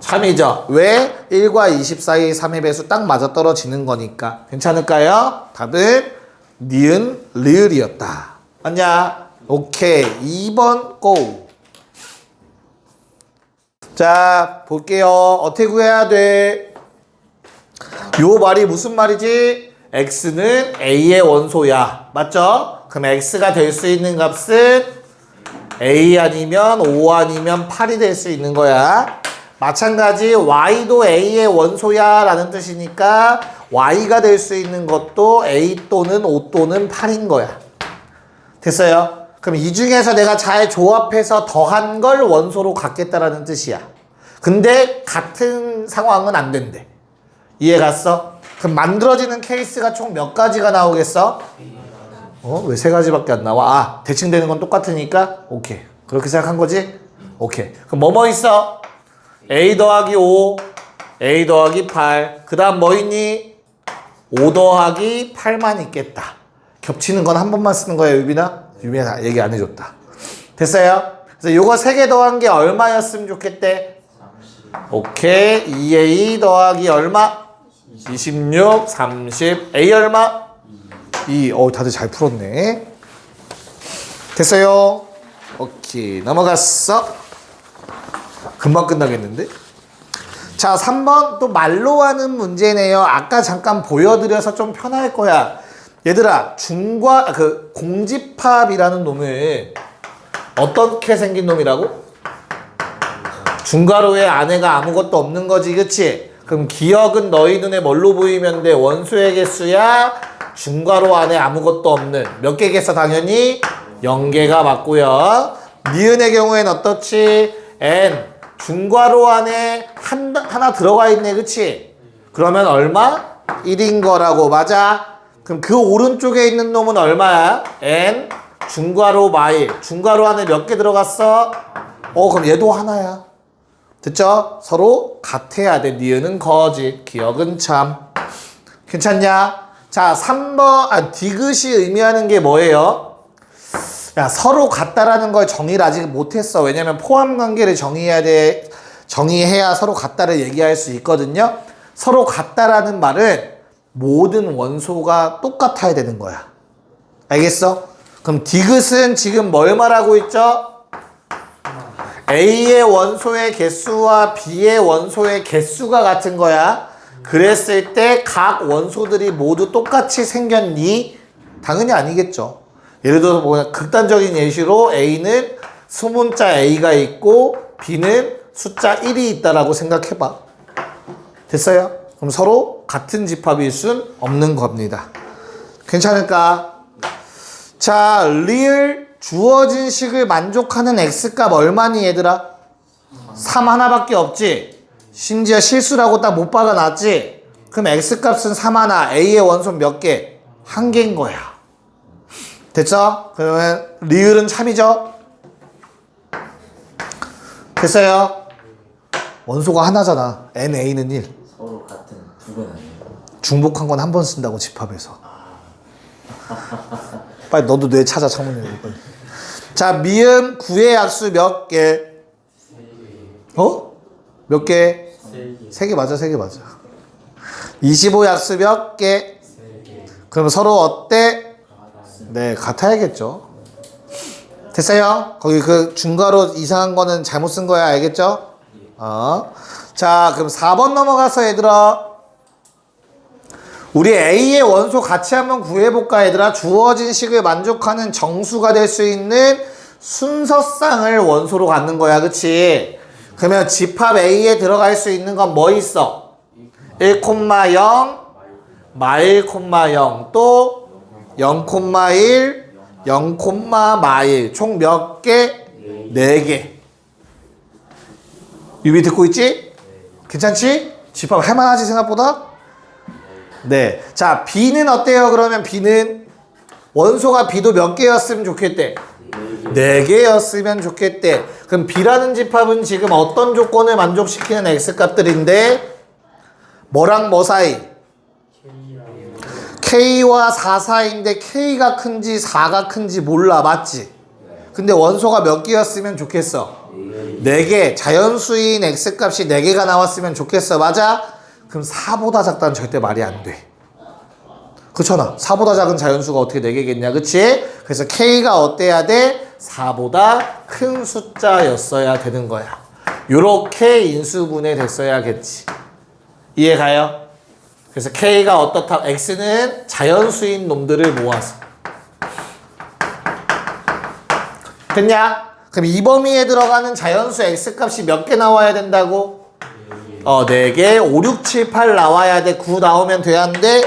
참이죠. 왜? 1과 20 사이 3의 배수 딱 맞아떨어지는 거니까. 괜찮을까요? 답은 니은 리을이었다. 맞냐? 오케이. 2번 고. 자, 볼게요. 어떻게 구해야 돼? 요 말이 무슨 말이지? x는 a의 원소야. 맞죠? 그럼 x가 될 수 있는 값은 a 아니면 5 아니면 8이 될 수 있는 거야. 마찬가지 y도 a의 원소야 라는 뜻이니까 y가 될 수 있는 것도 a 또는 5 또는 8인 거야. 됐어요? 그럼 이 중에서 내가 잘 조합해서 더한 걸 원소로 갖겠다라는 뜻이야. 근데 같은 상황은 안 된대. 이해 갔어? 그럼 만들어지는 케이스가 총 몇 가지가 나오겠어? 왜 3가지밖에 안 나와? 아, 대칭되는 건 똑같으니까? 오케이. 그렇게 생각한 거지? 오케이. 그럼 뭐뭐 있어? a 더하기 5, a 더하기 8. 그 다음 뭐 있니? 5 더하기 8만 있겠다. 겹치는 건 한 번만 쓰는 거야, 유빈아? 유빈아 얘기 안 해줬다. 됐어요? 그래서 요거 3개 더한 게 얼마였으면 좋겠대? 오케이. 2a 더하기 얼마? 26, 30. a 얼마? 2. 다들 잘 풀었네. 됐어요? 오케이. 넘어갔어. 금방 끝나겠는데? 자, 3번 또 말로 하는 문제네요. 아까 잠깐 보여드려서 좀 편할 거야. 얘들아, 공집합이라는 놈을 어떻게 생긴 놈이라고? 중괄호에 안에가 아무것도 없는 거지, 그치? 그럼 기억은 너희 눈에 뭘로 보이면 돼? 원소의 개수야? 중괄호 안에 아무것도 없는 몇 개겠어? 당연히 0개가 맞고요. 니은의 경우엔 어떻지? n 중괄호 안에 하나 들어가 있네, 그치? 그러면 얼마? 1인 거라고. 맞아? 그럼 그 오른쪽에 있는 놈은 얼마야? n 중괄호 마일. 중괄호 안에 몇 개 들어갔어? 그럼 얘도 하나야. 됐죠? 서로 같아야 돼. 니은은 거짓, 기억은 참. 괜찮냐? 자, 3번, 디귿이 의미하는 게 뭐예요? 야, 서로 같다라는 걸 정의를 아직 못했어. 왜냐면 포함관계를 정의해야 서로 같다를 얘기할 수 있거든요. 서로 같다라는 말은 모든 원소가 똑같아야 되는 거야. 알겠어? 그럼 디귿은 지금 뭘 말하고 있죠? A의 원소의 개수와 B의 원소의 개수가 같은 거야. 그랬을 때 각 원소들이 모두 똑같이 생겼니? 당연히 아니겠죠. 예를 들어서 뭐냐, 극단적인 예시로 A는 수문자 A가 있고 B는 숫자 1이 있다라고 생각해봐. 됐어요? 그럼 서로 같은 집합일 순 없는 겁니다. 괜찮을까? 자, 리을 주어진 식을 만족하는 x값 얼마니 얘들아? 3 하나밖에 없지? 심지어 실수라고 딱 못 박아놨지? 그럼 x값은 3 하나, a의 원소 몇 개? 1개인 거야. 됐죠? 그러면 리을은 참이죠? 됐어요? 원소가 하나잖아. na는 1. 서로 같은 부분 아니에요? 중복한 건 한 번 쓴다고 집합에서. 빨리 너도 뇌 찾아, 창문이. 자, 미음 9의 약수 몇 개? 몇 개? 3개 맞아, 3개 맞아. 25 약수 몇 개? 그럼 서로 어때? 네, 같아야겠죠. 됐어요? 거기 그 중괄호 이상한 거는 잘못 쓴 거야, 알겠죠? 자, 그럼 4번 넘어가서 얘들아. 우리 A의 원소 같이 한번 구해볼까, 얘들아? 주어진 식을 만족하는 정수가 될 수 있는 순서쌍을 원소로 갖는 거야, 그치? 그러면 집합 A에 들어갈 수 있는 건 뭐 있어? 1, 0, 마 1, 0, 또 0, 1, 0, 마 1. 총 몇 개? 4개. 유비 듣고 있지? 괜찮지? 집합 할만하지, 생각보다? 네. 자, B는 어때요? 그러면 B는 원소가 B도 몇 개였으면 좋겠대? 4개였으면 좋겠대. 그럼 B라는 집합은 지금 어떤 조건을 만족시키는 X값들인데 뭐랑 뭐 사이? K와 4 사이인데 K가 큰지 4가 큰지 몰라. 맞지? 근데 원소가 몇 개였으면 좋겠어? 4개. 자연수인 X값이 4개가 나왔으면 좋겠어. 맞아? 그럼 4보다 작다는 절대 말이 안 돼. 그렇잖아. 4보다 작은 자연수가 어떻게 4개겠냐. 그치? 그래서 K가 어때야 돼? 4보다 큰 숫자였어야 되는 거야. 요렇게 인수분해 됐어야겠지. 이해가요? 그래서 K가 어떻다? X는 자연수인 놈들을 모아서. 됐냐? 그럼 이 범위에 들어가는 자연수 X값이 몇 개 나와야 된다고? 4개. 5, 6, 7, 8 나와야 돼. 9 나오면 돼? 안 돼?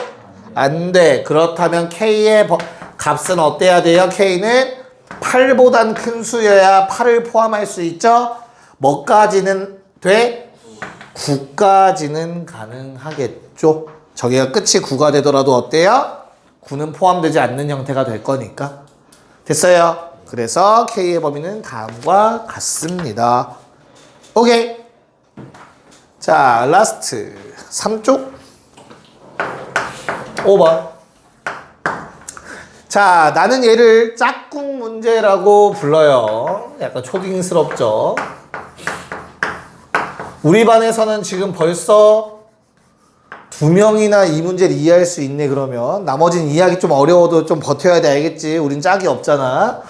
안 돼. 그렇다면 K의 값은 어때야 돼요? K는 8보단 큰 수여야 8을 포함할 수 있죠? 뭐까지는 돼? 9까지는 가능하겠죠? 저기가 끝이 9가 되더라도 어때요? 9는 포함되지 않는 형태가 될 거니까. 됐어요? 그래서 K의 범위는 다음과 같습니다. 오케이. 자, 라스트 3쪽 5번. 자, 나는 얘를 짝꿍 문제라고 불러요. 약간 초딩스럽죠. 우리 반에서는 지금 벌써 2명이나 이 문제를 이해할 수 있네. 그러면 나머지는 이해하기 좀 어려워도 좀 버텨야 돼. 알겠지? 우린 짝이 없잖아.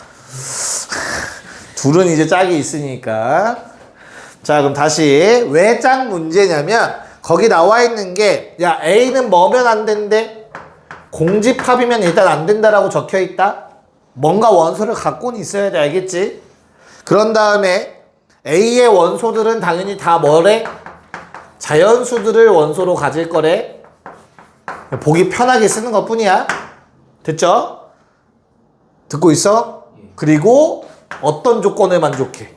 둘은 이제 짝이 있으니까. 자, 그럼 다시 왜 짝 문제냐면 거기 나와 있는 게 야, A는 뭐면 안 된대? 공집합이면 일단 안 된다라고 적혀 있다. 뭔가 원소를 갖고는 있어야 돼. 알겠지? 그런 다음에 A의 원소들은 당연히 다 뭐래? 자연수들을 원소로 가질 거래. 보기 편하게 쓰는 것 뿐이야. 됐죠? 듣고 있어? 그리고 어떤 조건을 만족해?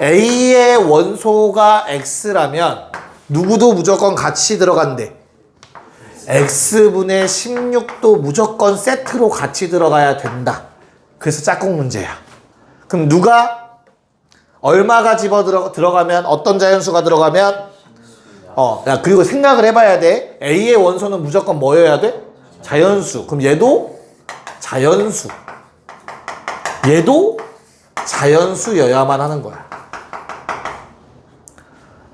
A의 원소가 X라면 누구도 무조건 같이 들어간대. X분의 16도 무조건 세트로 같이 들어가야 된다. 그래서 짝꿍 문제야. 그럼 누가 얼마가 들어가면 어떤 자연수가 들어가면 야, 그리고 생각을 해봐야 돼. A의 원소는 무조건 뭐여야 돼? 자연수. 그럼 얘도 자연수. 얘도 자연수여야만 하는 거야.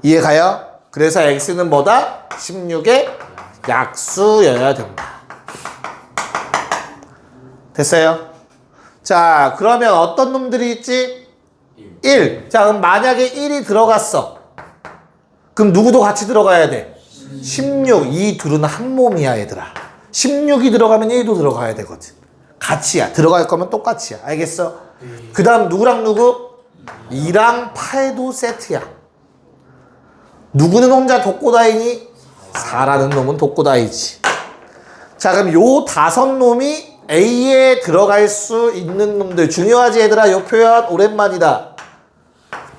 이해가요? 그래서 X는 뭐다? 16의 약수여야 된다. 됐어요? 자, 그러면 어떤 놈들이 있지? 1. 자, 그럼 만약에 1이 들어갔어. 그럼 누구도 같이 들어가야 돼? 16. 이 둘은 한 몸이야, 얘들아. 16이 들어가면 1도 들어가야 되거든. 같이야. 들어갈 거면 똑같이야. 알겠어? 그 다음 누구랑 누구? 2랑 8도 세트야. 누구는 혼자 독고다이니? 4라는 놈은 독고다이지. 자, 그럼 요 5놈이 A에 들어갈 수 있는 놈들. 중요하지, 얘들아? 요 표현 오랜만이다.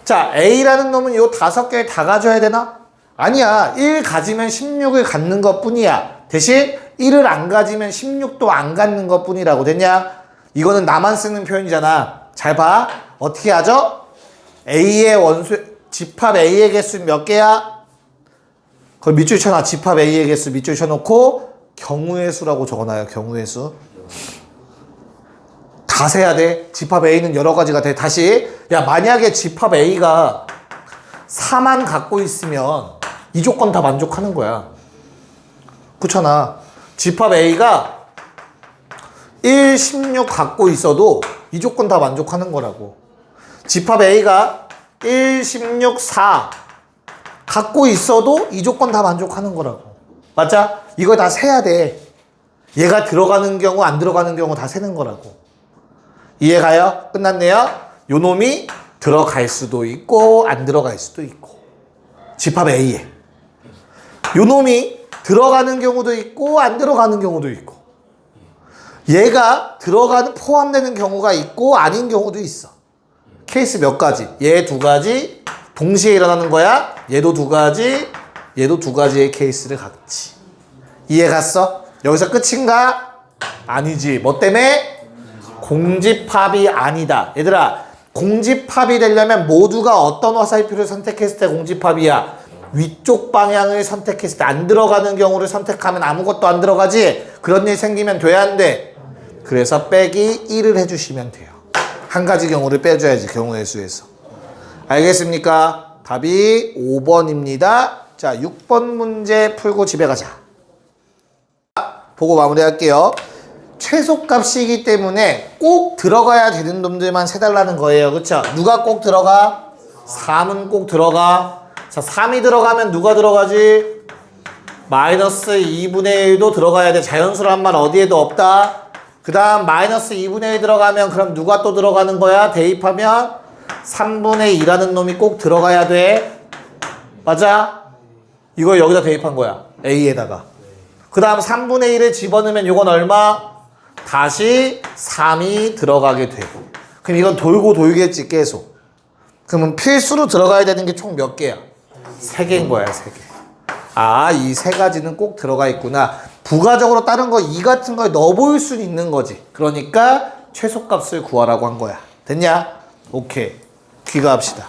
자, A라는 놈은 요 5개를 다 가져야 되나? 아니야. 1 가지면 16을 갖는 것 뿐이야. 대신 1을 안 가지면 16도 안 갖는 것 뿐이라고. 됐냐? 이거는 나만 쓰는 표현이잖아. 잘 봐. 어떻게 하죠? A의 원수, 집합 A의 개수 몇 개야? 그걸 밑줄 쳐놔. 집합 A의 개수 밑줄 쳐놓고 경우의 수라고 적어놔요. 경우의 수. 다 세야 돼. 집합 A는 여러 가지가 돼. 다시. 야, 만약에 집합 A가 4만 갖고 있으면 이 조건 다 만족하는 거야. 그렇잖아. 집합 A가 1, 16 갖고 있어도 이 조건 다 만족하는 거라고. 집합 A가 1, 16, 4 갖고 있어도 이 조건 다 만족하는 거라고. 맞자? 이걸 다 세야 돼. 얘가 들어가는 경우 안 들어가는 경우 다 세는 거라고. 이해가요? 끝났네요? 요 놈이 들어갈 수도 있고 안 들어갈 수도 있고. 집합 A에 요 놈이 들어가는 경우도 있고 안 들어가는 경우도 있고. 얘가 포함되는 경우가 있고 아닌 경우도 있어. 케이스 몇 가지? 얘 2가지 동시에 일어나는 거야. 얘도 2가지, 얘도 2가지의 케이스를 갖지. 이해 갔어? 여기서 끝인가? 아니지. 뭐 때문에? 공집합이 아니다. 얘들아, 공집합이 되려면 모두가 어떤 화살표를 선택했을 때 공집합이야? 위쪽 방향을 선택했을 때 안 들어가는 경우를 선택하면 아무것도 안 들어가지? 그런 일 생기면 돼야 안 돼? 그래서 빼기 1을 해주시면 돼요. 한 가지 경우를 빼줘야지, 경우의 수에서. 알겠습니까? 답이 5번입니다. 자, 6번 문제 풀고 집에 가자. 보고 마무리할게요. 최소값이기 때문에 꼭 들어가야 되는 놈들만 세달라는 거예요. 그쵸? 누가 꼭 들어가? 3은 꼭 들어가. 자, 3이 들어가면 누가 들어가지? 마이너스 2분의 1도 들어가야 돼. 자연수란 말 어디에도 없다. 그 다음 마이너스 2분의 1 들어가면 그럼 누가 또 들어가는 거야? 대입하면 3분의 2라는 놈이 꼭 들어가야 돼. 맞아? 이걸 여기다 대입한 거야. A에다가. 그 다음 3분의 1을 집어넣으면 이건 얼마? 다시 3이 들어가게 되고. 그럼 이건 돌고 돌겠지, 계속. 그러면 필수로 들어가야 되는 게 총 몇 개야? 3개인 거야, 3개. 아, 이 3가지는 꼭 들어가 있구나. 부가적으로 다른 거, 이 같은 걸 넣어볼 수는 있는 거지. 그러니까 최소값을 구하라고 한 거야. 됐냐? 오케이. 귀가합시다.